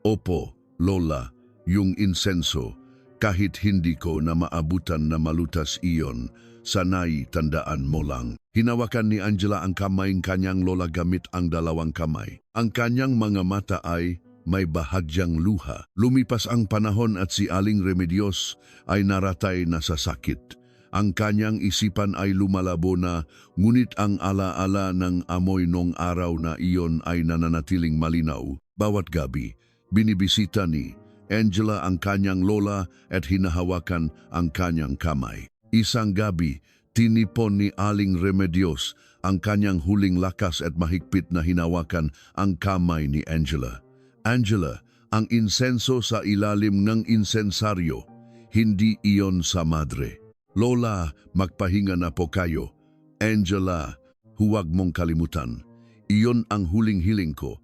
Opo, Lola, yung insenso. Kahit hindi ko na maabutan na malutas iyon, sanay tandaan mo lang. Hinawakan ni Angela ang kamay ng kanyang lola gamit ang dalawang kamay. Ang kanyang mga mata ay may bahagyang luha. Lumipas ang panahon at si Aling Remedios ay naratay na sa sakit. Ang kanyang isipan ay lumalabo na, ngunit ang alaala ng amoy nung araw na iyon ay nananatiling malinaw. Bawat gabi, binibisita ni Angela ang kanyang lola at hinahawakan ang kanyang kamay. Isang gabi, tinipon ni Aling Remedios ang kanyang huling lakas at mahigpit na hinawakan ang kamay ni Angela. Angela, ang insenso sa ilalim ng insensaryo, hindi iyon sa madre. Lola, magpahinga na po kayo. Angela, huwag mong kalimutan. Iyon ang huling hiling ko.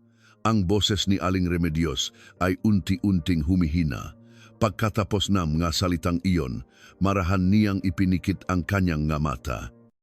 Ang boses ni Aling Remedios ay unti-unting humihina. Pagkatapos ng mga salitang iyon, marahan niyang ipinikit ang kanyang nga mata.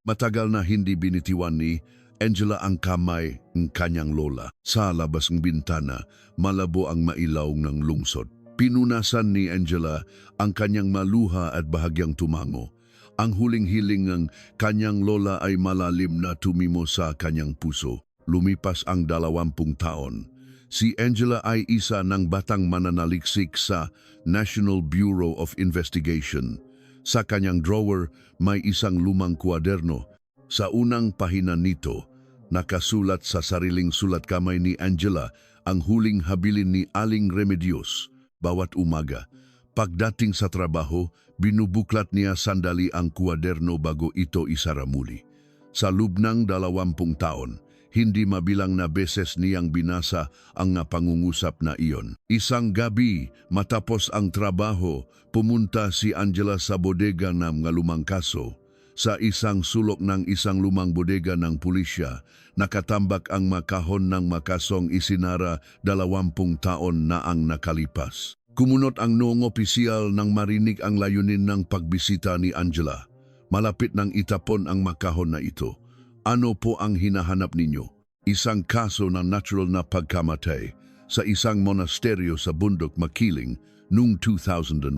Matagal na hindi binitiwan ni Angela ang kamay ng kanyang lola. Sa labas ng bintana, malabo ang mailaw ng lungsod. Pinunasan ni Angela ang kanyang maluha at bahagyang tumango. Ang huling hiling ng kanyang lola ay malalim na tumimo sa kanyang puso. Lumipas ang 20 taon. Si Angela ay isa ng batang mananaliksik sa National Bureau of Investigation. Sa kanyang drawer may isang lumang kwaderno. Sa unang pahina nito, nakasulat sa sariling sulat kamay ni Angela ang huling habilin ni Aling Remedios. Bawat umaga, pagdating sa trabaho, binubuklat niya sandali ang kwaderno bago ito isara muli. Sa loob ng 20 taon, hindi mabilang na beses niyang binasa ang napangungusap na iyon. Isang gabi, matapos ang trabaho, pumunta si Angela sa bodega ng mga lumang kaso. Sa isang sulok ng isang lumang bodega ng pulisya, nakatambak ang makahon ng makasong isinara 20 taon na ang nakalipas. Kumunot ang noong opisyal nang marinig ang layunin ng pagbisita ni Angela. Malapit nang itapon ang makahon na ito. Ano po ang hinahanap ninyo? Isang kaso ng natural na pagkamatay sa isang monasteryo sa Bundok Makiling noong 2001.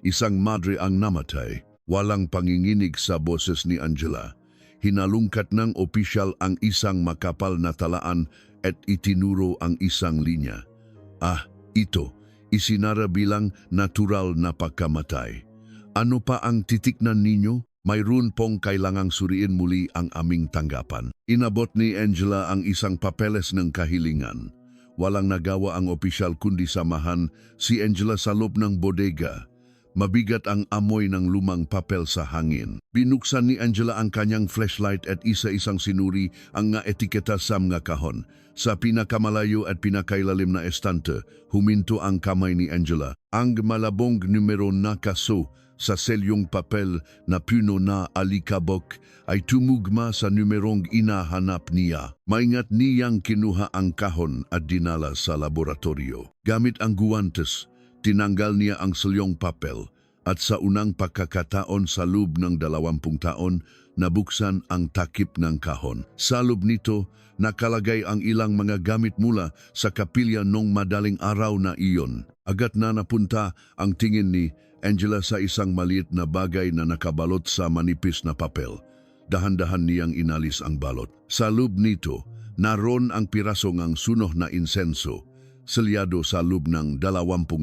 Isang madre ang namatay. Walang panginginig sa boses ni Angela. Hinalungkat ng opisyal ang isang makapal na talaan at itinuro ang isang linya. Ito, isinara bilang natural na pagkamatay. Ano pa ang titiknan ninyo? Mayroon pong kailangang suriin muli ang aming tanggapan. Inabot ni Angela ang isang papeles ng kahilingan. Walang nagawa ang opisyal kundi samahan si Angela sa loob ng bodega. Mabigat ang amoy ng lumang papel sa hangin. Binuksan ni Angela ang kanyang flashlight at isa-isang sinuri ang nga etiketa sa mga kahon. Sa pinakamalayo at pinakailalim na estante, huminto ang kamay ni Angela. Ang malabong numero na kaso sa selyong papel na puno na alikabok ay tumugma sa numerong inahanap niya. Maingat niyang kinuha ang kahon at dinala sa laboratorio. Gamit ang guwantes, tinanggal niya ang selyong papel at sa unang pagkakataon sa loob ng 20 taon, nabuksan ang takip ng kahon. Sa loob nito, nakalagay ang ilang mga gamit mula sa kapilya nung madaling araw na iyon. Agad na napunta ang tingin ni Angela sa isang maliit na bagay na nakabalot sa manipis na papel. Dahan-dahan niyang inalis ang balot. Sa loob nito, naroon ang piraso ng sunoh na insenso, selyado sa loob ng 20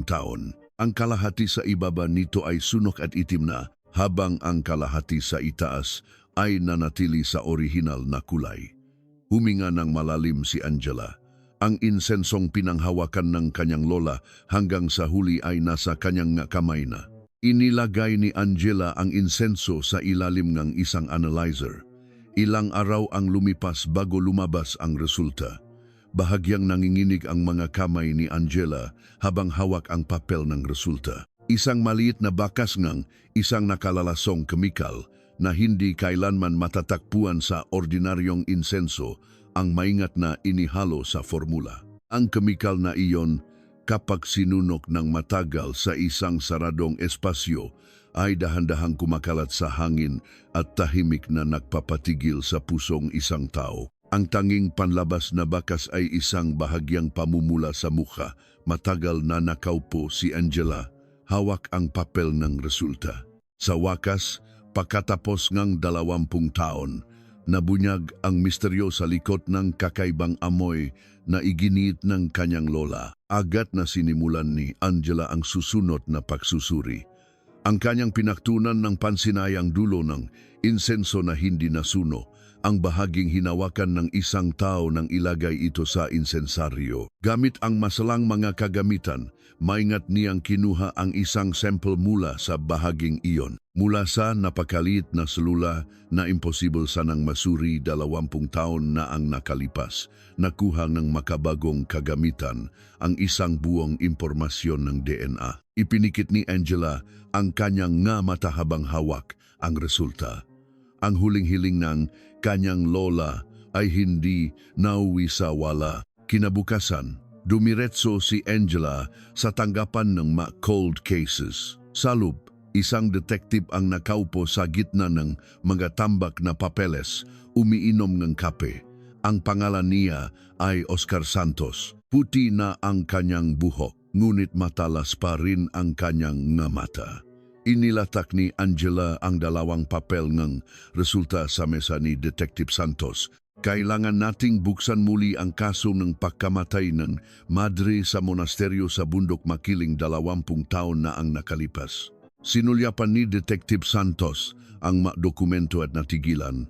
taon. Ang kalahati sa ibaba nito ay sunok at itim na, habang ang kalahati sa itaas ay nanatili sa orihinal na kulay. Huminga ng malalim si Angela. Ang insensong pinanghawakan ng kanyang lola hanggang sa huli ay nasa kanyang kamay na. Inilagay ni Angela ang insenso sa ilalim ng isang analyzer. Ilang araw ang lumipas bago lumabas ang resulta. Bahagyang nanginginig ang mga kamay ni Angela habang hawak ang papel ng resulta. Isang maliit na bakas ng isang nakalalasong kemikal na hindi kailanman matatakpuan sa ordinaryong insenso ang maingat na inihalo sa formula. Ang kemikal na iyon, kapag sinunok ng matagal sa isang saradong espasyo, ay dahan-dahang kumakalat sa hangin at tahimik na nagpapatigil sa pusong isang tao. Ang tanging panlabas na bakas ay isang bahagyang pamumula sa mukha. Matagal na nakaupo si Angela, hawak ang papel ng resulta. Sa wakas, pagkatapos ng 20 taon, nabunyag ang misteryo sa likod ng kakaibang amoy na iginiit ng kanyang lola. Agad na sinimulan ni Angela ang susunod na pagsusuri. Ang kanyang pinaktunan ng pansinayang dulo ng insenso na hindi nasuno, ang bahaging hinawakan ng isang tao nang ilagay ito sa insensaryo. Gamit ang masalang mga kagamitan, maingat niyang kinuha ang isang sample mula sa bahaging iyon. Mula sa napakaliit na selula na imposible sanang masuri 20 taon na ang nakalipas, nakuha ng makabagong kagamitan ang isang buong impormasyon ng DNA. Ipinikit ni Angela ang kanyang nga mata habang hawak ang resulta. Ang huling hiling ng kanyang lola ay hindi nauwi sa wala. Kinabukasan, dumiretso si Angela sa tanggapan ng cold cases. Sa loob, isang detective ang nakaupo sa gitna ng mga tambak na papeles, umiinom ng kape. Ang pangalan niya ay Oscar Santos. Puti na ang kanyang buhok, ngunit matalas pa rin ang kanyang nga mata. Inilatak ni Angela ang 2 papel ng resulta sa mesa ni Detective Santos. Kailangan nating buksan muli ang kaso ng pagkamatay ng madre sa monasteryo sa Bundok Makiling 20 taon na ang nakalipas. Sinulyapan ni Detective Santos ang dokumento at natigilan.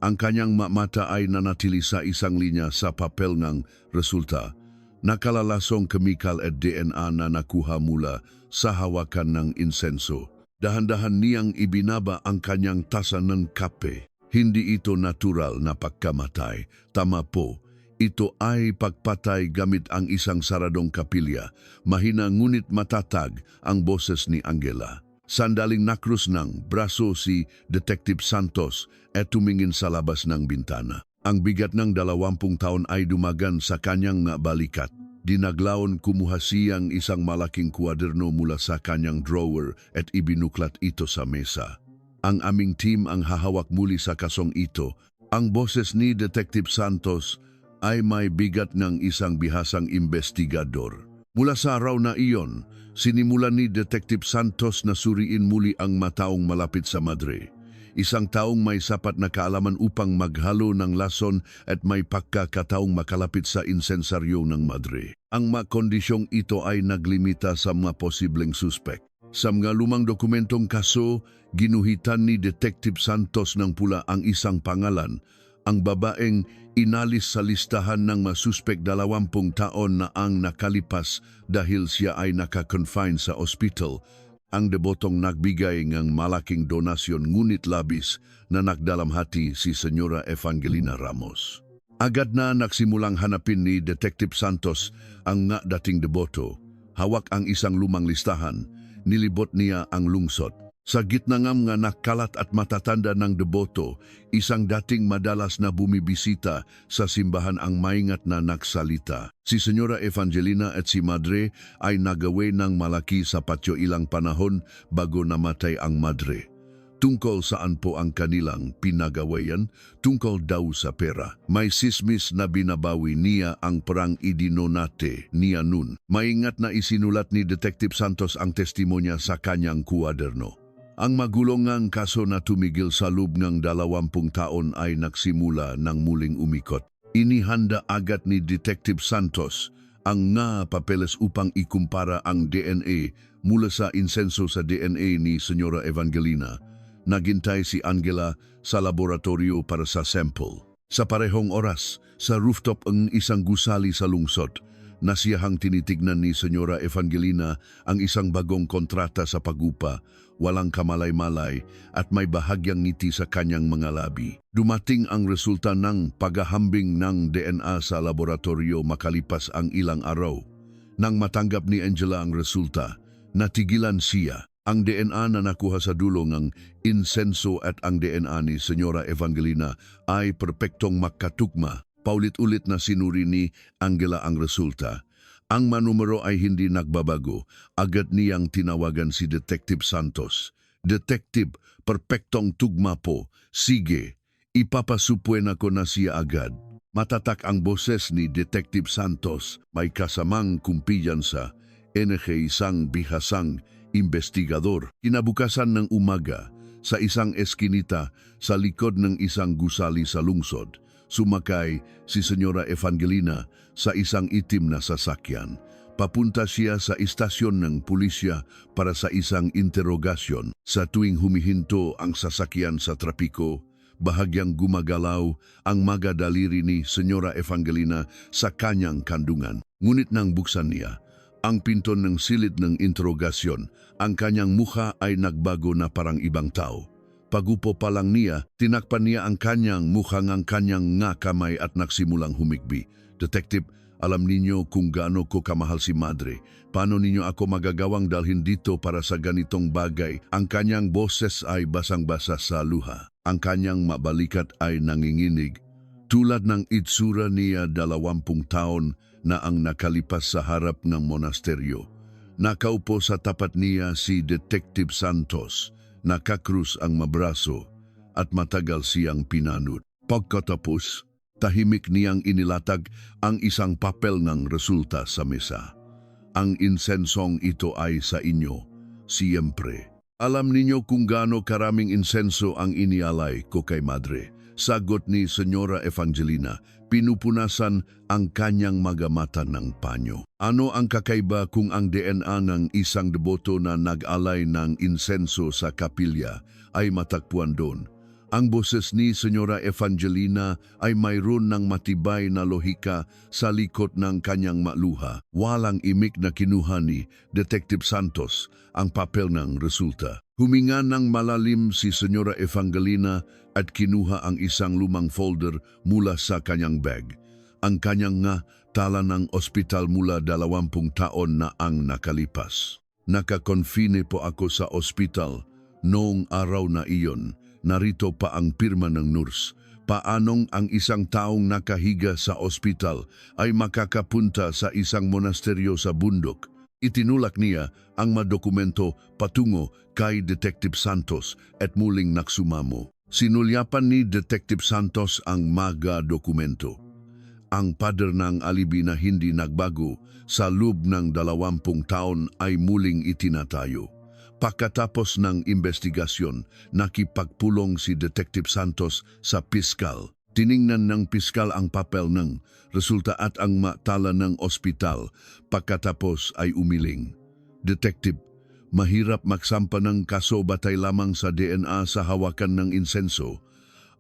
Ang kanyang mata ay nanatili sa isang linya sa papel ng resulta. Nakalalasong kemikal at DNA na nakuha mula sa hawakan ng insenso. Dahan-dahan niyang ibinaba ang kanyang tasa ng kape. Hindi ito natural na pagkamatay. Tama po, ito ay pagpatay gamit ang isang saradong kapilya. Mahina ngunit matatag ang boses ni Angela. Sandaling nakrus ng braso si Detective Santos at tumingin sa labas ng bintana. Ang bigat ng 20 taon ay dumagan sa kanyang balikat. Dinaglaon kumuha siyang isang malaking kwaderno mula sa kanyang drawer at ibinuklat ito sa mesa. Ang aming team ang hahawak muli sa kasong ito. Ang boses ni Detective Santos ay may bigat ng isang bihasang investigador. Mula sa araw na iyon, sinimulan ni Detective Santos na suriin muli ang mataong malapit sa madre. Isang taong may sapat na kaalaman upang maghalo ng lason at may pagkakataong makalapit sa insensaryo ng madre. Ang kondisyong ito ay naglimita sa mga posibleng suspek. Sa mga lumang dokumentong kaso, ginuhitan ni Detective Santos ng pula ang isang pangalan, ang babaeng inalis sa listahan ng masuspek 20 taon na ang nakalipas dahil siya ay naka-confine sa ospital. ang debotong nagbigay ng malaking donasyon ngunit labis na nagdalamhati si Senyora Evangelina Ramos. Agad na nagsimulang hanapin ni Detective Santos ang nga dating deboto. Hawak ang isang lumang listahan, nilibot niya ang lungsod. Sa gitna ngam nga nakalat at matatanda ng deboto, isang dating madalas na bumibisita sa simbahan ang maingat na nagsalita. Si Senyora Evangelina at si Madre ay nagawe ng malaki sa patyo ilang panahon bago namatay ang Madre. Tungkol saan po ang kanilang pinagawayan? Tungkol daw sa pera. May sismis na binabawi niya ang perang idinonate niya nun. Maingat na isinulat ni Detective Santos ang testimonya sa kanyang kuwaderno. Ang magulong ngang kaso na tumigil sa loob ng 20 taon ay nagsimula ng muling umikot. Inihanda agad ni Detective Santos ang nga papeles upang ikumpara ang DNA mula sa insenso sa DNA ni Senyora Evangelina. Naghintay si Angela sa laboratorio para sa sample. Sa parehong oras, sa rooftop ang isang gusali sa lungsod, nasiyahang tinitignan ni Senyora Evangelina ang isang bagong kontrata sa pagupa, walang kamalay-malay at may bahagyang ngiti sa kanyang mga labi. Dumating ang resulta ng paghahambing ng DNA sa laboratorio makalipas ang ilang araw. Nang matanggap ni Angela ang resulta, natigilan siya. Ang DNA na nakuha sa dulo ng insenso at ang DNA ni Senyora Evangelina ay perpektong makatugma. Paulit-ulit na sinuri ni Angela ang resulta. Ang manumero ay hindi nagbabago. Agad niyang tinawagan si Detective Santos. Detective, perpektong tugma po. Sige, ipapasupwen ako na siya agad. Matatak ang boses ni Detective Santos. May kasamang kumpiyansa. Isang bihasang investigador. Kinabukasan ng umaga, sa isang eskinita sa likod ng isang gusali sa lungsod, sumakay si Senyora Evangelina sa isang itim na sasakyan. Papunta siya sa istasyon ng pulisya para sa isang interogasyon. Sa tuwing humihinto ang sasakyan sa trapiko, bahagyang gumagalaw ang mga daliri ni Senyora Evangelina sa kanyang kandungan. Ngunit nang buksan niya ang pinto ng silid ng interogasyon, ang kanyang mukha ay nagbago na parang ibang tao. Pagupo pa lang niya, tinakpan niya ang kanyang mukha ng kanyang nga kamay at nagsimulang humikbi. Detective, alam ninyo kung gaano ko kamahal si Madre. Paano ninyo ako magagawang dalhin dito para sa ganitong bagay? Ang kanyang boses ay basang-basa sa luha. Ang kanyang mabalikat ay nanginginig. Tulad ng itsura niya 20 taon na ang nakalipas sa harap ng monasteryo. Nakaupo sa tapat niya si Detective Santos. Nakakrus ang mabraso at matagal siyang pinanod. Pagkatapos, tahimik niyang inilatag ang isang papel ng resulta sa mesa. Ang insensong ito ay sa inyo, siyempre. Alam ninyo kung gaano karaming insenso ang inialay ko kay Madre. Sagot ni Senyora Evangelina, pinupunasan ang kanyang mga mata ng panyo. Ano ang kakaiba kung ang DNA ng isang deboto na nag-alay ng insenso sa kapilya ay matakpuan doon? Ang boses ni Senyora Evangelina ay mayroon ng matibay na lohika sa likod ng kanyang maluha. Walang imik na kinuha ni Detective Santos ang papel ng resulta. Huminga ng malalim si Senyora Evangelina at kinuha ang isang lumang folder mula sa kanyang bag. Ang kanyang nga tala ng ospital mula 20 taon na ang nakalipas. Nakakonfine po ako sa ospital noong araw na iyon. Narito pa ang pirma ng nurse. Paanong ang isang taong nakahiga sa ospital ay makakapunta sa isang monasteryo sa bundok? Itinulak niya ang madokumento patungo kay Detective Santos at muling nagsumamo. Sinulyapan ni Detective Santos ang mga dokumento. Ang pader ng alibi na hindi nagbago sa loob ng 20 taon ay muling itinatayo. Pagkatapos ng investigasyon, nakipagpulong si Detective Santos sa piskal. Tiningnan ng piskal ang papel ng resulta at ang matala ng ospital. Pagkatapos ay umiling. Detective, mahirap magsampa ng kaso batay lamang sa DNA sa hawakan ng insenso.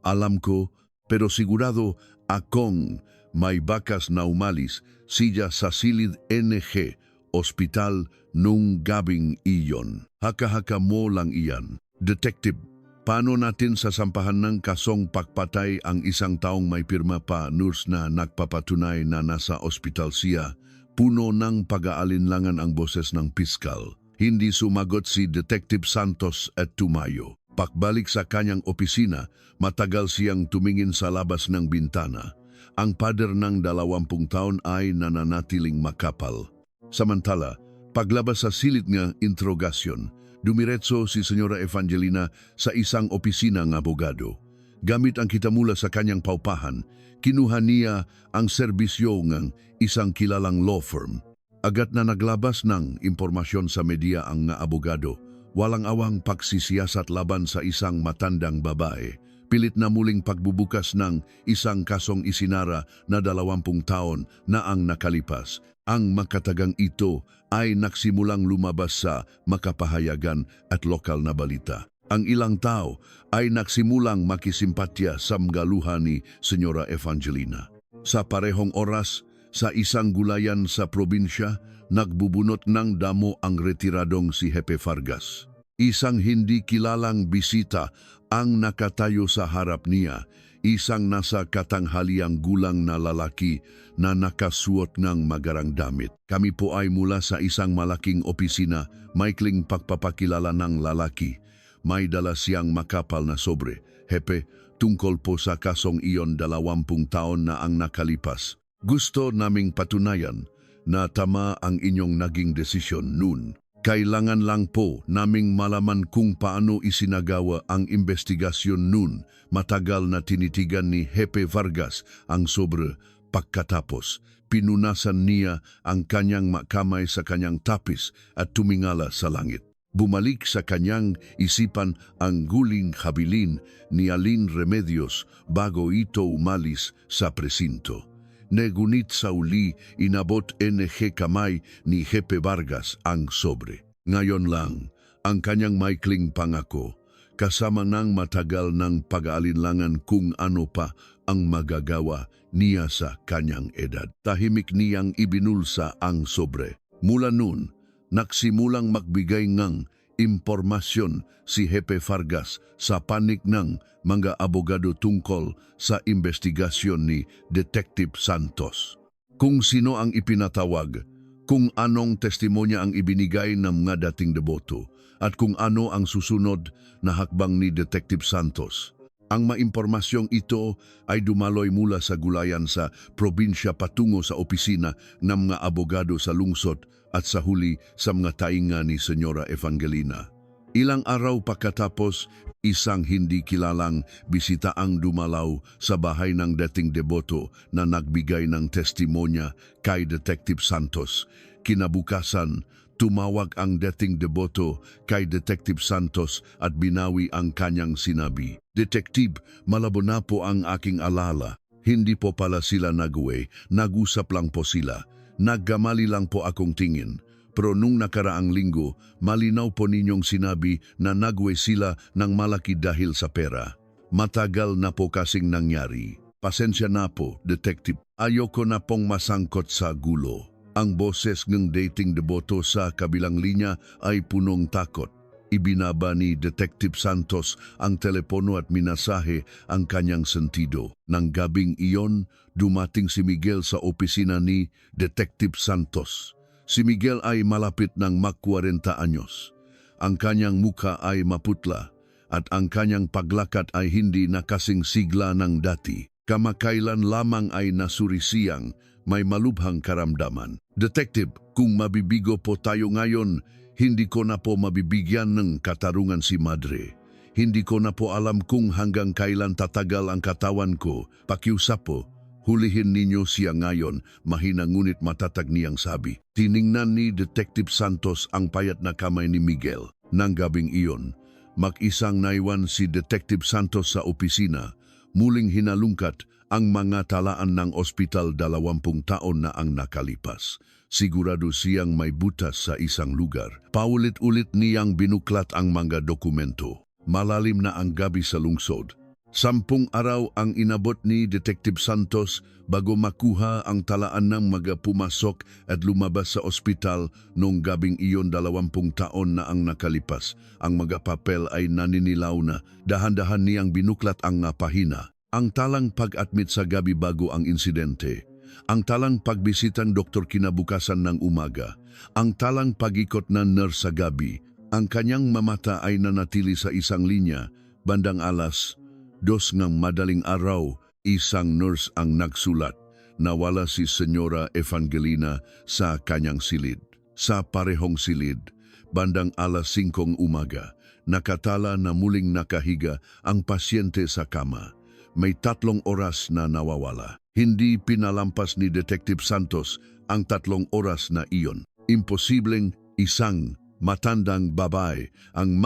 Alam ko, pero sigurado akong may bakas na umalis siya sa silid NG ospital nung gabing iyon. Haka-haka mo lang iyan. Detective, paano natin sasampahan ng kasong pagpatay ang isang taong may pirma pa nurse na nagpapatunay na nasa ospital siya? Puno ng pag-aalinlangan ang boses ng piskal. Hindi sumagot si Detective Santos at tumayo. Pakbalik sa kanyang opisina, matagal siyang tumingin sa labas ng bintana. Ang pader ng 20 taon ay nananatiling makapal. Samantala, paglabas sa silid nga introgasyon, dumiretso si Senyora Evangelina sa isang opisina ng abogado. Gamit ang kitamula sa kanyang paupahan, kinuha niya ang serbisyo ng isang kilalang law firm. Agad na naglabas ng impormasyon sa media ang nga abogado, walang awang pagsisiyasat laban sa isang matandang babae. Pilit na muling pagbubukas ng isang kasong isinara na 20 taon na ang nakalipas. Ang makatagang ito ay nagsimulang lumabas sa makapahayagan at lokal na balita. Ang ilang tao ay nagsimulang makisimpatya sa mgaluhan ni Senyora Evangelina. Sa parehong oras, sa isang gulayan sa probinsya, nagbubunot ng damo ang retiradong si Hepe Vargas. Isang hindi kilalang bisita ang nakatayo sa harap niya, isang nasa katanghaliang gulang na lalaki na nakasuot ng magarang damit. Kami po ay mula sa isang malaking opisina, maikling pagpapakilala ng lalaki. May dala siyang makapal na sobre. Hepe, tungkol po sa kasong iyon 20 taon na ang nakalipas. Gusto naming patunayan na tama ang inyong naging desisyon noon. Kailangan lang po naming malaman kung paano isinagawa ang investigasyon noon. Matagal na tinitigan ni Hepe Vargas ang sobre. Pagkatapos, pinunasan niya ang kanyang makamay sa kanyang tapis at tumingala sa langit. Bumalik sa kanyang isipan ang guling habilin ni Aline Remedios bago ito umalis sa presinto. Negunit sa uli, inabot NG kamay ni Hepe Vargas ang sobre. Ngayon lang, ang kanyang maikling pangako, kasama ng matagal ng pag-aalinlangan kung ano pa ang magagawa niya sa kanyang edad. Tahimik niyang ibinulsa ang sobre. Mula noon, nagsimulang magbigay ng impormasyon si Hepe Vargas sa panig ng mga abogado tungkol sa investigasyon ni Detective Santos. Kung sino ang ipinatawag, kung anong testimonya ang ibinigay ng mga dating deboto, at kung ano ang susunod na hakbang ni Detective Santos. Ang maimpormasyong ito ay dumaloy mula sa gulayan sa probinsya patungo sa opisina ng mga abogado sa lungsod at sa huli sa mga tainga ni Senyora Evangelina. Ilang araw pagkatapos, isang hindi kilalang bisita ang dumalaw sa bahay ng dating deboto na nagbigay ng testimonya kay Detective Santos. Kinabukasan, tumawag ang dating deboto kay Detective Santos at binawi ang kanyang sinabi. Detective, malabo na po ang aking alala. Hindi po pala sila nag-uwi, nag-usap lang po sila. Nagkamali lang po akong tingin. Pero nung nakaraang linggo, malinaw po ninyong sinabi na nag-uwi sila ng malaki dahil sa pera. Matagal na po kasing nangyari. Pasensya na po, Detective. Ayoko na pong masangkot sa gulo. Ang boses ng dating deboto sa kabilang linya ay punong takot. Ibinaba ni Detective Santos ang telepono at minasahe ang kanyang sentido. Nang gabing iyon, dumating si Miguel sa opisina ni Detective Santos. Si Miguel ay malapit ng mag-40 anyos. Ang kanyang mukha ay maputla at ang kanyang paglakad ay hindi na kasing sigla ng dati. Kamakailan lamang ay nasuri siyang may malubhang karamdaman. Detective, kung mabibigo po tayo ngayon, hindi ko na po mabibigyan ng katarungan si Madre. Hindi ko na po alam kung hanggang kailan tatagal ang katawan ko. Pakiusap po, hulihin ninyo siya ngayon, mahina ngunit matatag niyang sabi. Tiningnan ni Detective Santos ang payat na kamay ni Miguel. Nang gabing iyon, mag-isang naiwan si Detective Santos sa opisina. Muling hinalungkat ang mga talaan ng ospital 20 taon na ang nakalipas. Sigurado siyang may butas sa isang lugar. Paulit-ulit niyang binuklat ang mga dokumento. Malalim na ang gabi sa lungsod. 10 araw ang inabot ni Detective Santos bago makuha ang talaan ng mga pumasok at lumabas sa ospital noong gabing iyon 20 taon na ang nakalipas. Ang mga papel ay naninilaw na. Dahan-dahan niyang binuklat ang pahina. Ang talang pag-admit sa gabi bago ang insidente. Ang talang pagbisitang doktor kinabukasan ng umaga. Ang talang pag-ikot ng nurse sa gabi. Ang kanyang mamata ay nanatili sa isang linya. Bandang alas 2 ng madaling araw, isang nurse ang nagsulat. Nawala si Senyora Evangelina sa kanyang silid. Sa parehong silid, bandang alas 5 umaga, nakatala na muling nakahiga ang pasyente sa kama. May 3 oras na nawawala. Hindi pinalampas ni Detective Santos ang 3 oras na iyon. Imposibleng isang matandang babae ang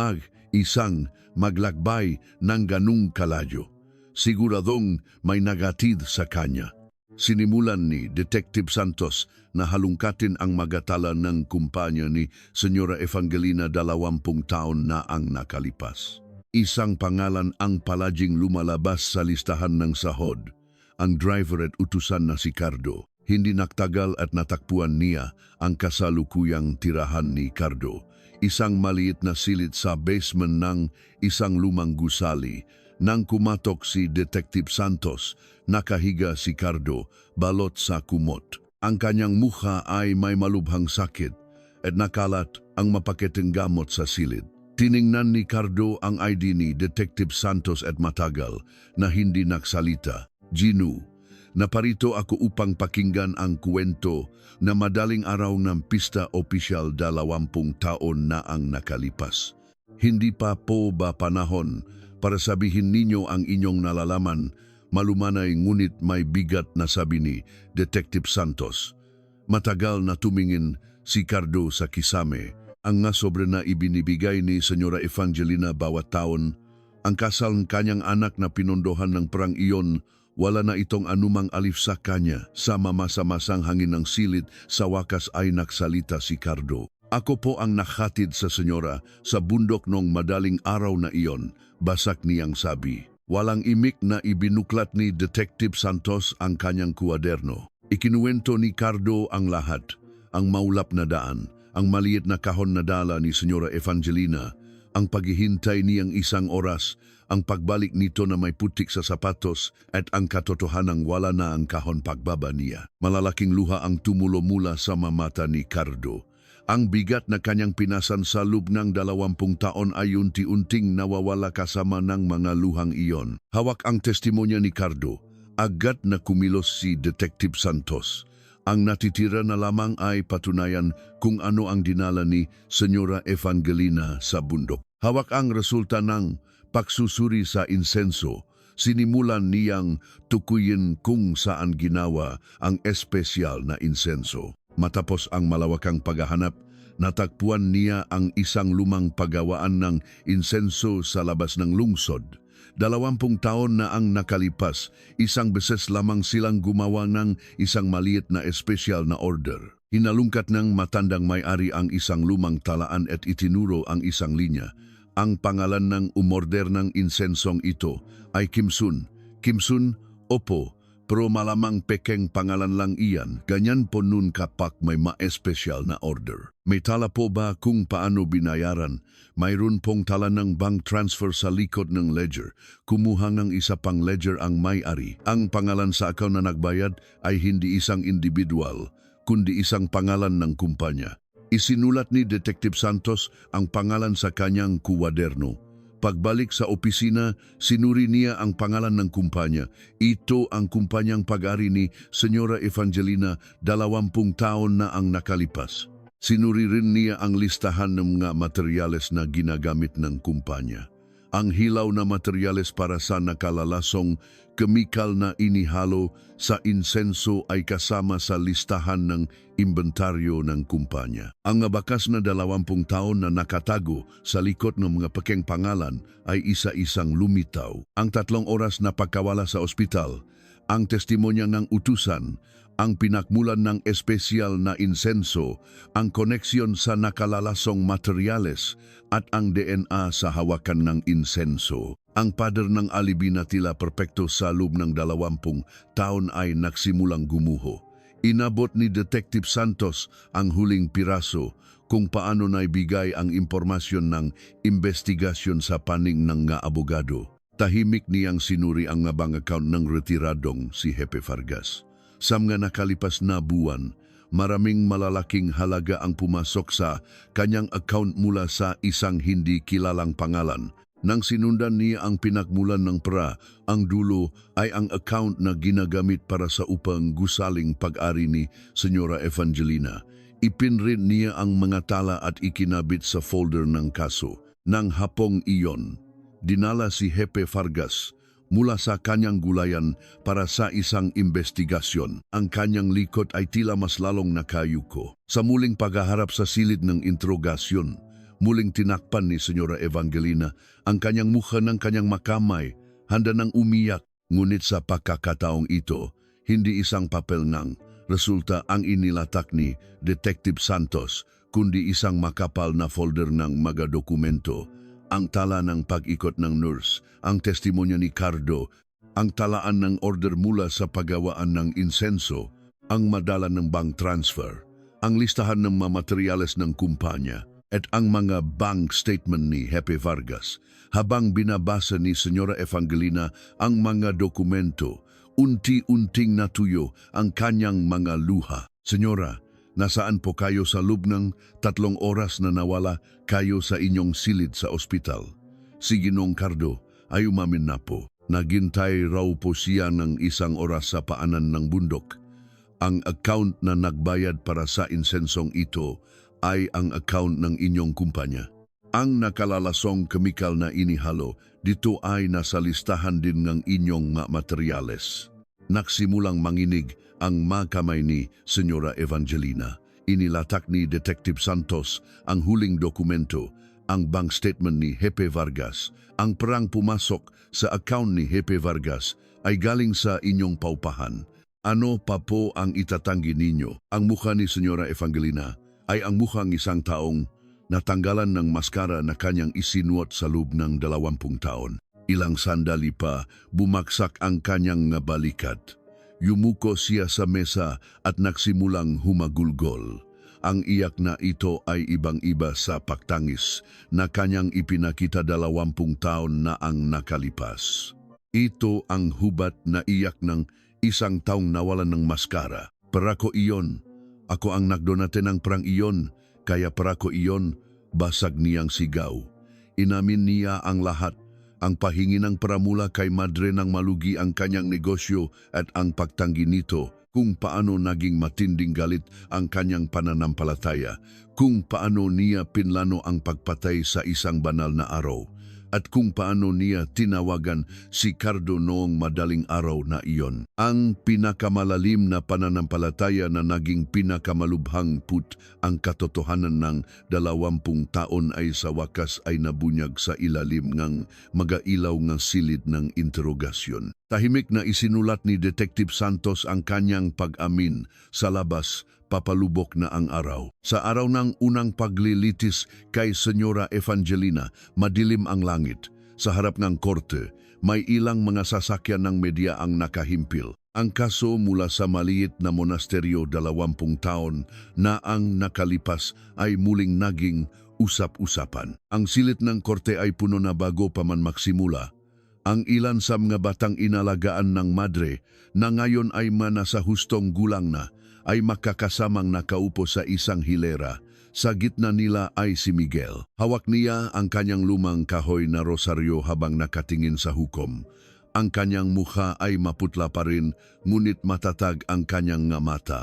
isang maglakbay ng ganung kalayo. Siguradong may nagatid sa kanya. Sinimulan ni Detective Santos na halungkatin ang magatala ng kumpanya ni Senyora Evangelina 20 taon na ang nakalipas. Isang pangalan ang palaging lumalabas sa listahan ng sahod, ang driver at utusan na si Cardo. Hindi nagtagal at natakpuan niya ang kasalukuyang tirahan ni Cardo. Isang maliit na silid sa basement ng isang lumang gusali. Nang kumatok si Detective Santos, nakahiga si Cardo balot sa kumot. Ang kanyang mukha ay may malubhang sakit at nakalat ang mapaketeng gamot sa silid. Tiningnan ni Cardo ang ID ni Detective Santos at matagal na hindi nagsalita. Ginu, naparito ako upang pakinggan ang kwento na madaling araw ng pista opisyal 20 taon na ang nakalipas. Hindi pa po ba panahon para sabihin ninyo ang inyong nalalaman, malumanay ngunit may bigat na sabi ni Detective Santos. Matagal na tumingin si Cardo sa kisame. Ang nga sobre na ibinibigay ni Senyora Evangelina bawat taon, ang kasal ng kanyang anak na pinondohan ng perang iyon. Wala na itong anumang alif sa kanya. Sa mamasa-masang hangin ng silid, sa wakas ay nagsalita si Cardo. Ako po ang nakhatid sa senyora sa bundok nung madaling araw na iyon, basak niyang sabi. Walang imik na ibinuklat ni Detective Santos ang kanyang kuwaderno. Ikinuwento ni Cardo ang lahat, ang maulap na daan, ang maliit na kahon na dala ni Senyora Evangelina, ang paghihintay niyang 1 oras, ang pagbalik nito na may putik sa sapatos at ang katotohanang wala na ang kahon pagbaba niya. Malalaking luha ang tumulo mula sa mamata ni Cardo. Ang bigat na kanyang pinasan sa loob ng 20 taon ay unti-unting nawawala kasama ng mga luhang iyon. Hawak ang testimonya ni Cardo. Agad na kumilos si Detective Santos. Ang natitira na lamang ay patunayan kung ano ang dinala ni Senyora Evangelina sa bundok. Hawak ang resulta ng pagsusuri sa insenso. Sinimulan niyang tukuyin kung saan ginawa ang espesyal na insenso. Matapos ang malawakang paghahanap, natagpuan niya ang isang lumang paggawaan ng insenso sa labas ng lungsod. 20 taon na ang nakalipas, isang beses lamang silang gumawa ng isang maliit na espesyal na order. Hinalungkat ng matandang may-ari ang isang lumang talaan at itinuro ang isang linya. Ang pangalan ng umorder ng insensong ito ay Kimsun. Kimsun, opo, pero malamang pekeng pangalan lang iyan. Ganyan po nun kapag may ma-espesyal na order. May tala po ba kung paano binayaran? Mayroon pong tala ng bank transfer sa likod ng ledger. Kumuha ng isa pang ledger ang may-ari. Ang pangalan sa account na nagbayad ay hindi isang individual, kundi isang pangalan ng kumpanya. Isinulat ni Detective Santos ang pangalan sa kanyang kuwaderno. Pagbalik sa opisina, sinuri niya ang pangalan ng kumpanya. Ito ang kumpanyang pag-ari ni Senyora Evangelina, 20 taon na ang nakalipas. Sinuri rin niya ang listahan ng mga materyales na ginagamit ng kumpanya. Ang hilaw na materyales para sa nakalalasong kemikal na inihalo sa insenso ay kasama sa listahan ng inventaryo ng kumpanya. Ang bakas na 20 taon na nakatago sa likod ng mga pekeng pangalan ay isa-isang lumitaw. Ang 3 oras na pagkawala sa ospital, ang testimonya ng utusan, ang pinakmulan ng espesyal na insenso, ang koneksyon sa nakalalasong materyales at ang DNA sa hawakan ng insenso. Ang pader ng alibi na tila perpekto sa loob ng 20 taon ay nagsimulang gumuho. Inabot ni Detective Santos ang huling piraso kung paano naibigay ang impormasyon ng investigasyon sa paning ng nga abogado. Tahimik niyang sinuri ang nga bank account ng retiradong si Hepe Vargas. Sa mga nakalipas na buwan, maraming malalaking halaga ang pumasok sa kanyang account mula sa isang hindi kilalang pangalan. Nang sinundan niya ang pinagmulan ng pera, ang dulo ay ang account na ginagamit para sa upang gusaling pag-ari ni Senyora Evangelina. Ipinrin niya ang mga tala at ikinabit sa folder ng kaso. Nang hapong iyon, dinala si Hepe Vargas mula sa kanyang gulayan para sa isang investigasyon. Ang kanyang likod ay tila mas lalong nakayuko. Sa muling paghaharap sa silid ng interogasyon, muling tinakpan ni Senyora Evangelina ang kanyang mukha ng kanyang makamay, handa ng umiyak. Ngunit sa pagkakataong ito, hindi isang papel ng resulta ang inilatak ni Detective Santos, kundi isang makapal na folder ng mga dokumento. Ang tala ng pag-ikot ng nurse, ang testimonya ni Cardo, ang talaan ng order mula sa paggawaan ng insenso, ang madala ng bank transfer, ang listahan ng mga materyales ng kumpanya, at ang mga bank statement ni Hepe Vargas. Habang binabasa ni Senyora Evangelina ang mga dokumento, unti-unting natuyo ang kanyang mga luha. Senyora, nasaan po kayo sa loob ng 3 oras na nawala kayo sa inyong silid sa ospital? Si Ginoong Cardo ay umamin na po. Naghintay raw po siya ng 1 oras sa paanan ng bundok. Ang account na nagbayad para sa insensong ito ay ang account ng inyong kumpanya. Ang nakalalasong kemikal na inihalo dito ay nasa listahan din ng inyong mga materyales. Nagsimulang manginig ang makamay ni Senyora Evangelina. Inilatak ni Detective Santos ang huling dokumento, ang bank statement ni Hepe Vargas. Ang perang pumasok sa account ni Hepe Vargas ay galing sa inyong paupahan. Ano pa po ang itatanggi ninyo? Ang mukha ni Senyora Evangelina ay ang mukhang isang taong natanggalan ng maskara na kanyang isinuot sa loob ng 20 taon. Ilang sandali pa, bumaksak ang kanyang nga balikat. Yumuko siya sa mesa at nagsimulang humagulgol. Ang iyak na ito ay ibang-iba sa pagtangis na kanyang ipinakita 20 taon na ang nakalipas. Ito ang hubat na iyak ng isang taong nawalan ng maskara. Para ko iyon. Ako ang nagdonate ng perang iyon. Kaya para ko iyon, basag niyang sigaw. Inamin niya ang lahat, ang pahingi ng pera mula kay madre ng malugi ang kanyang negosyo at ang pagtanggi nito, kung paano naging matinding galit ang kanyang pananampalataya, kung paano niya pinlano ang pagpatay sa isang banal na araw, at kung paano niya tinawagan si Cardo noong madaling araw na iyon. Ang pinakamalalim na pananampalataya na naging pinakamalubhang put ang katotohanan ng 20 taon ay sa wakas ay nabunyag sa ilalim ng magailaw ng silid ng interogasyon. Tahimik na isinulat ni Detective Santos ang kanyang pag-amin sa labas. Papalubok na ang araw. Sa araw ng unang paglilitis kay Senyora Evangelina, madilim ang langit. Sa harap ng korte, may ilang mga sasakyan ng media ang nakahimpil. Ang kaso mula sa maliit na monasteryo 20 taon na ang nakalipas ay muling naging usap-usapan. Ang silid ng korte ay puno na bago pa man magsimula. Ang ilan sa mga batang inalagaan ng madre na ngayon ay manasa hustong gulang na ay makakasamang nakaupo sa isang hilera. Sa gitna nila ay si Miguel. Hawak niya ang kanyang lumang kahoy na rosaryo habang nakatingin sa hukom. Ang kanyang mukha ay maputla pa rin, ngunit matatag ang kanyang nga mata.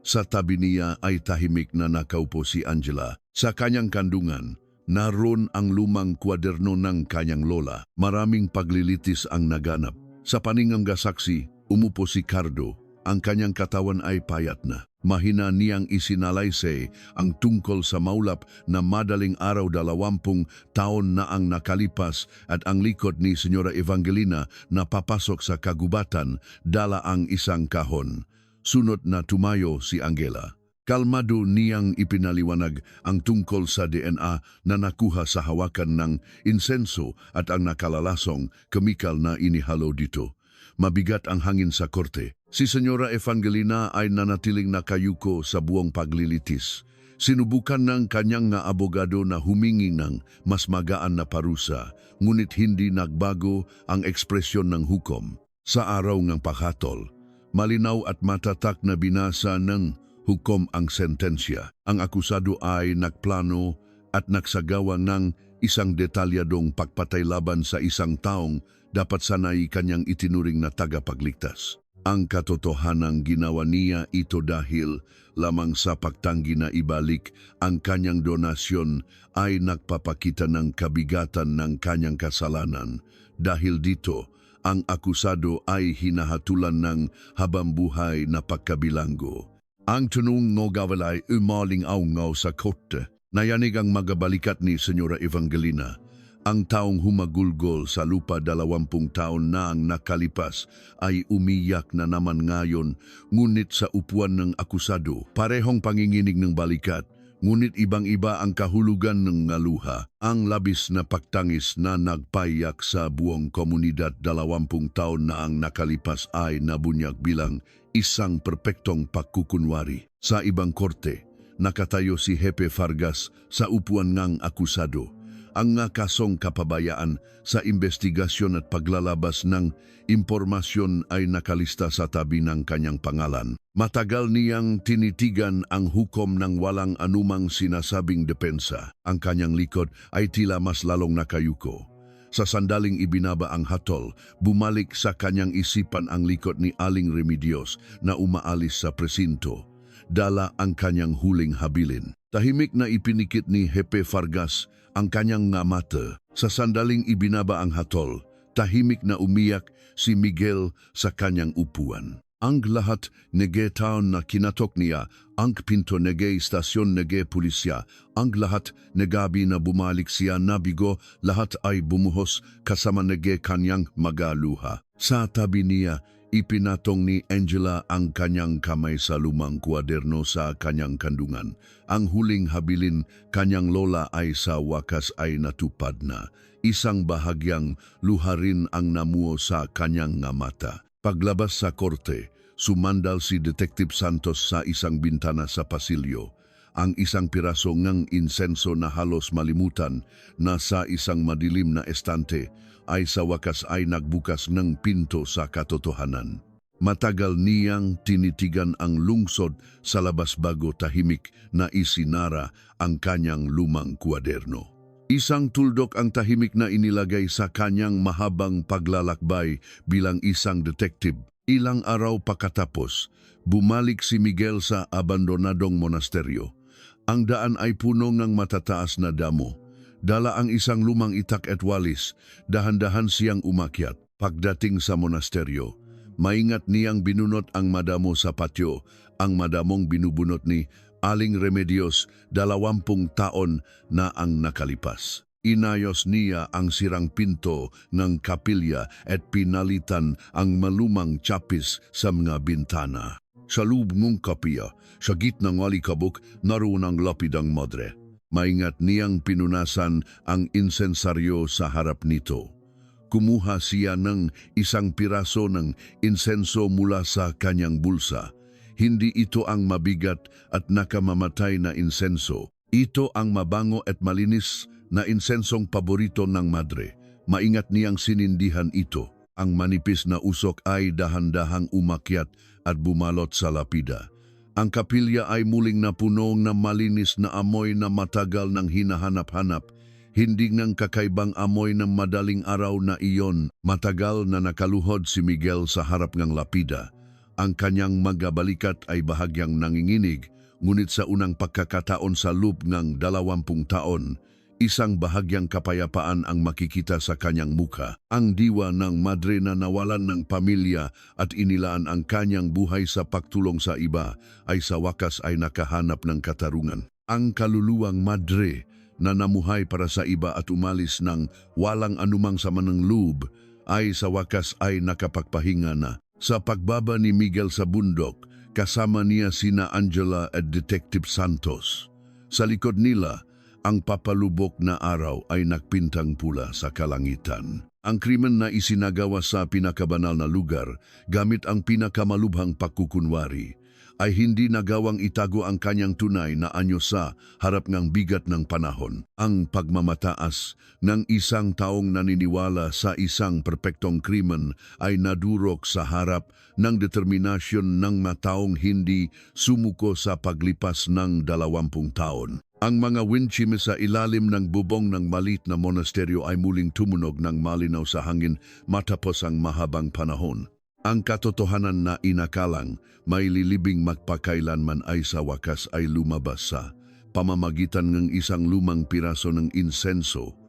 Sa tabi niya ay tahimik na nakaupo si Angela. Sa kanyang kandungan, naroon ang lumang kwaderno ng kanyang lola. Maraming paglilitis ang naganap. Sa paningang gasaksi, umupo si Cardo. Ang kanyang katawan ay payat na. Mahina niyang isinalaysay ang tungkol sa maulap na madaling araw 20 taon na ang nakalipas at ang likod ni Senyora Evangelina na papasok sa kagubatan dala ang isang kahon. Sunod na tumayo si Angela. Kalmado niyang ipinaliwanag ang tungkol sa DNA na nakuha sa hawakan ng insenso at ang nakalalasong kemikal na inihalo dito. Mabigat ang hangin sa korte. Si Senyora Evangelina ay nanatiling nakayuko sa buong paglilitis. Sinubukan ng kanyang nga abogado na humingi ng mas magaan na parusa, ngunit hindi nagbago ang ekspresyon ng hukom. Sa araw ng paghatol, malinaw at matatak na binasa ng hukom ang sentensya. Ang akusado ay nagplano at nagsagawa ng isang detalyadong pagpatay laban sa isang taong dapat sanay kanyang itinuring na tagapagligtas. Ang katotohanang ginawa niya ito dahil lamang sa pagtanggi na ibalik ang kanyang donasyon ay nagpapakita ng kabigatan ng kanyang kasalanan. Dahil dito, ang akusado ay hinahatulan ng habambuhay na pagkabilanggo. Ang tanong ng gawal ay umaling-aungaw sa korte. Nayanig ang magabalikat ni Senyora Evangelina. Ang taong humagulgol sa lupa 20 taon na ang nakalipas ay umiyak na naman ngayon, ngunit sa upuan ng akusado. Parehong panginginig ng balikat, ngunit ibang-iba ang kahulugan ng ngaluha. Ang labis na pagtangis na nagpayak sa buong komunidad 20 taon na ang nakalipas ay nabunyag bilang isang perpektong pagkukunwari. Sa ibang korte, nakatayo si Hepe Vargas sa upuan ng akusado. Ang nga kasong kapabayaan sa investigasyon at paglalabas ng impormasyon ay nakalista sa tabi ng kanyang pangalan. Matagal niyang tinitigan ang hukom ng walang anumang sinasabing depensa. Ang kanyang likod ay tila mas lalong nakayuko. Sa sandaling ibinaba ang hatol, bumalik sa kanyang isipan ang likod ni Aling Remedios na umaalis sa presinto. Dala ang kanyang huling habilin. Tahimik na ipinikit ni Hepe Vargas ang kanyang nga mata. Sa sandaling ibinaba ang hatol, tahimik na umiyak si Miguel sa kanyang upuan. Ang lahat nege taon na kinatok niya, ang pinto nege istasyon nege pulisya, ang lahat negabi na bumalik siya nabigo, lahat ay bumuhos kasama nege kanyang magaluha. Sa tabi niya, ipinatong ni Angela ang kanyang kamay sa lumang kwaderno sa kanyang kandungan. Ang huling habilin kanyang lola ay sa wakas ay natupad na. Isang bahagyang luha rin ang namuo sa kanyang nga mata. Paglabas sa korte, sumandal si Detective Santos sa isang bintana sa pasilyo. Ang isang piraso ng insenso na halos malimutan na sa isang madilim na estante ay sa wakas ay nagbukas ng pinto sa katotohanan. Matagal niyang tinitigan ang lungsod sa labas bago tahimik na isinara ang kanyang lumang kwaderno. Isang tuldok ang tahimik na inilagay sa kanyang mahabang paglalakbay bilang isang detective. Ilang araw pagkatapos, bumalik si Miguel sa abandonadong monasteryo. Ang daan ay puno ng matataas na damo. Dala ang isang lumang itak at walis, dahan-dahan siyang umakyat. Pagdating sa monasteryo, maingat niyang binunot ang madamo sa patio, ang madamong binubunot ni Aling Remedios 20 taon na ang nakalipas. Inayos niya ang sirang pinto ng kapilya at pinalitan ang malumang chapis sa mga bintana. Sa loob ng kapilya, sa gitnang alikabok, naroon ang lapidang madre. Maingat niyang pinunasan ang insensaryo sa harap nito. Kumuha siya ng isang piraso ng insenso mula sa kanyang bulsa. Hindi ito ang mabigat at nakamamatay na insenso. Ito ang mabango at malinis na insensong paborito ng madre. Maingat niyang sinindihan ito. Ang manipis na usok ay dahan-dahang umakyat at bumalot sa lapida. Ang kapilya ay muling napuno ng malinis na amoy na matagal nang hinahanap-hanap. Hindi ng kakaibang amoy ng madaling araw na iyon. Matagal na nakaluhod si Miguel sa harap ng lapida. Ang kanyang magabalikat ay bahagyang nanginginig, ngunit sa unang pagkakataon sa loob ng 20 taon, isang bahagyang kapayapaan ang makikita sa kanyang mukha. Ang diwa ng madre na nawalan ng pamilya at inilaan ang kanyang buhay sa pagtulong sa iba ay sa wakas ay nakahanap ng katarungan. Ang kaluluwang madre na namuhay para sa iba at umalis ng walang anumang sama ng loob ay sa wakas ay nakapagpahinga na. Sa pagbaba ni Miguel sa bundok, Kasama niya sina Angela at Detective Santos. Sa likod nila, ang papalubok na araw ay nagpintang pula sa kalangitan. Ang krimen na isinagawa sa pinakabanal na lugar gamit ang pinakamalubhang pagkukunwari ay hindi nagawang itago ang kanyang tunay na anyo sa harap ng bigat ng panahon. Ang pagmamataas ng isang taong naniniwala sa isang perpektong krimen ay nadurok sa harap ng determinasyon ng mataong hindi sumuko sa paglipas ng 20 taon. Ang mga windchime sa ilalim ng bubong ng maliit na monasteryo ay muling tumunog ng malinaw sa hangin matapos ang mahabang panahon. Ang katotohanan na inakalang may lilibing magpakailanman ay sa wakas ay lumabas sa pamamagitan ng isang lumang piraso ng insenso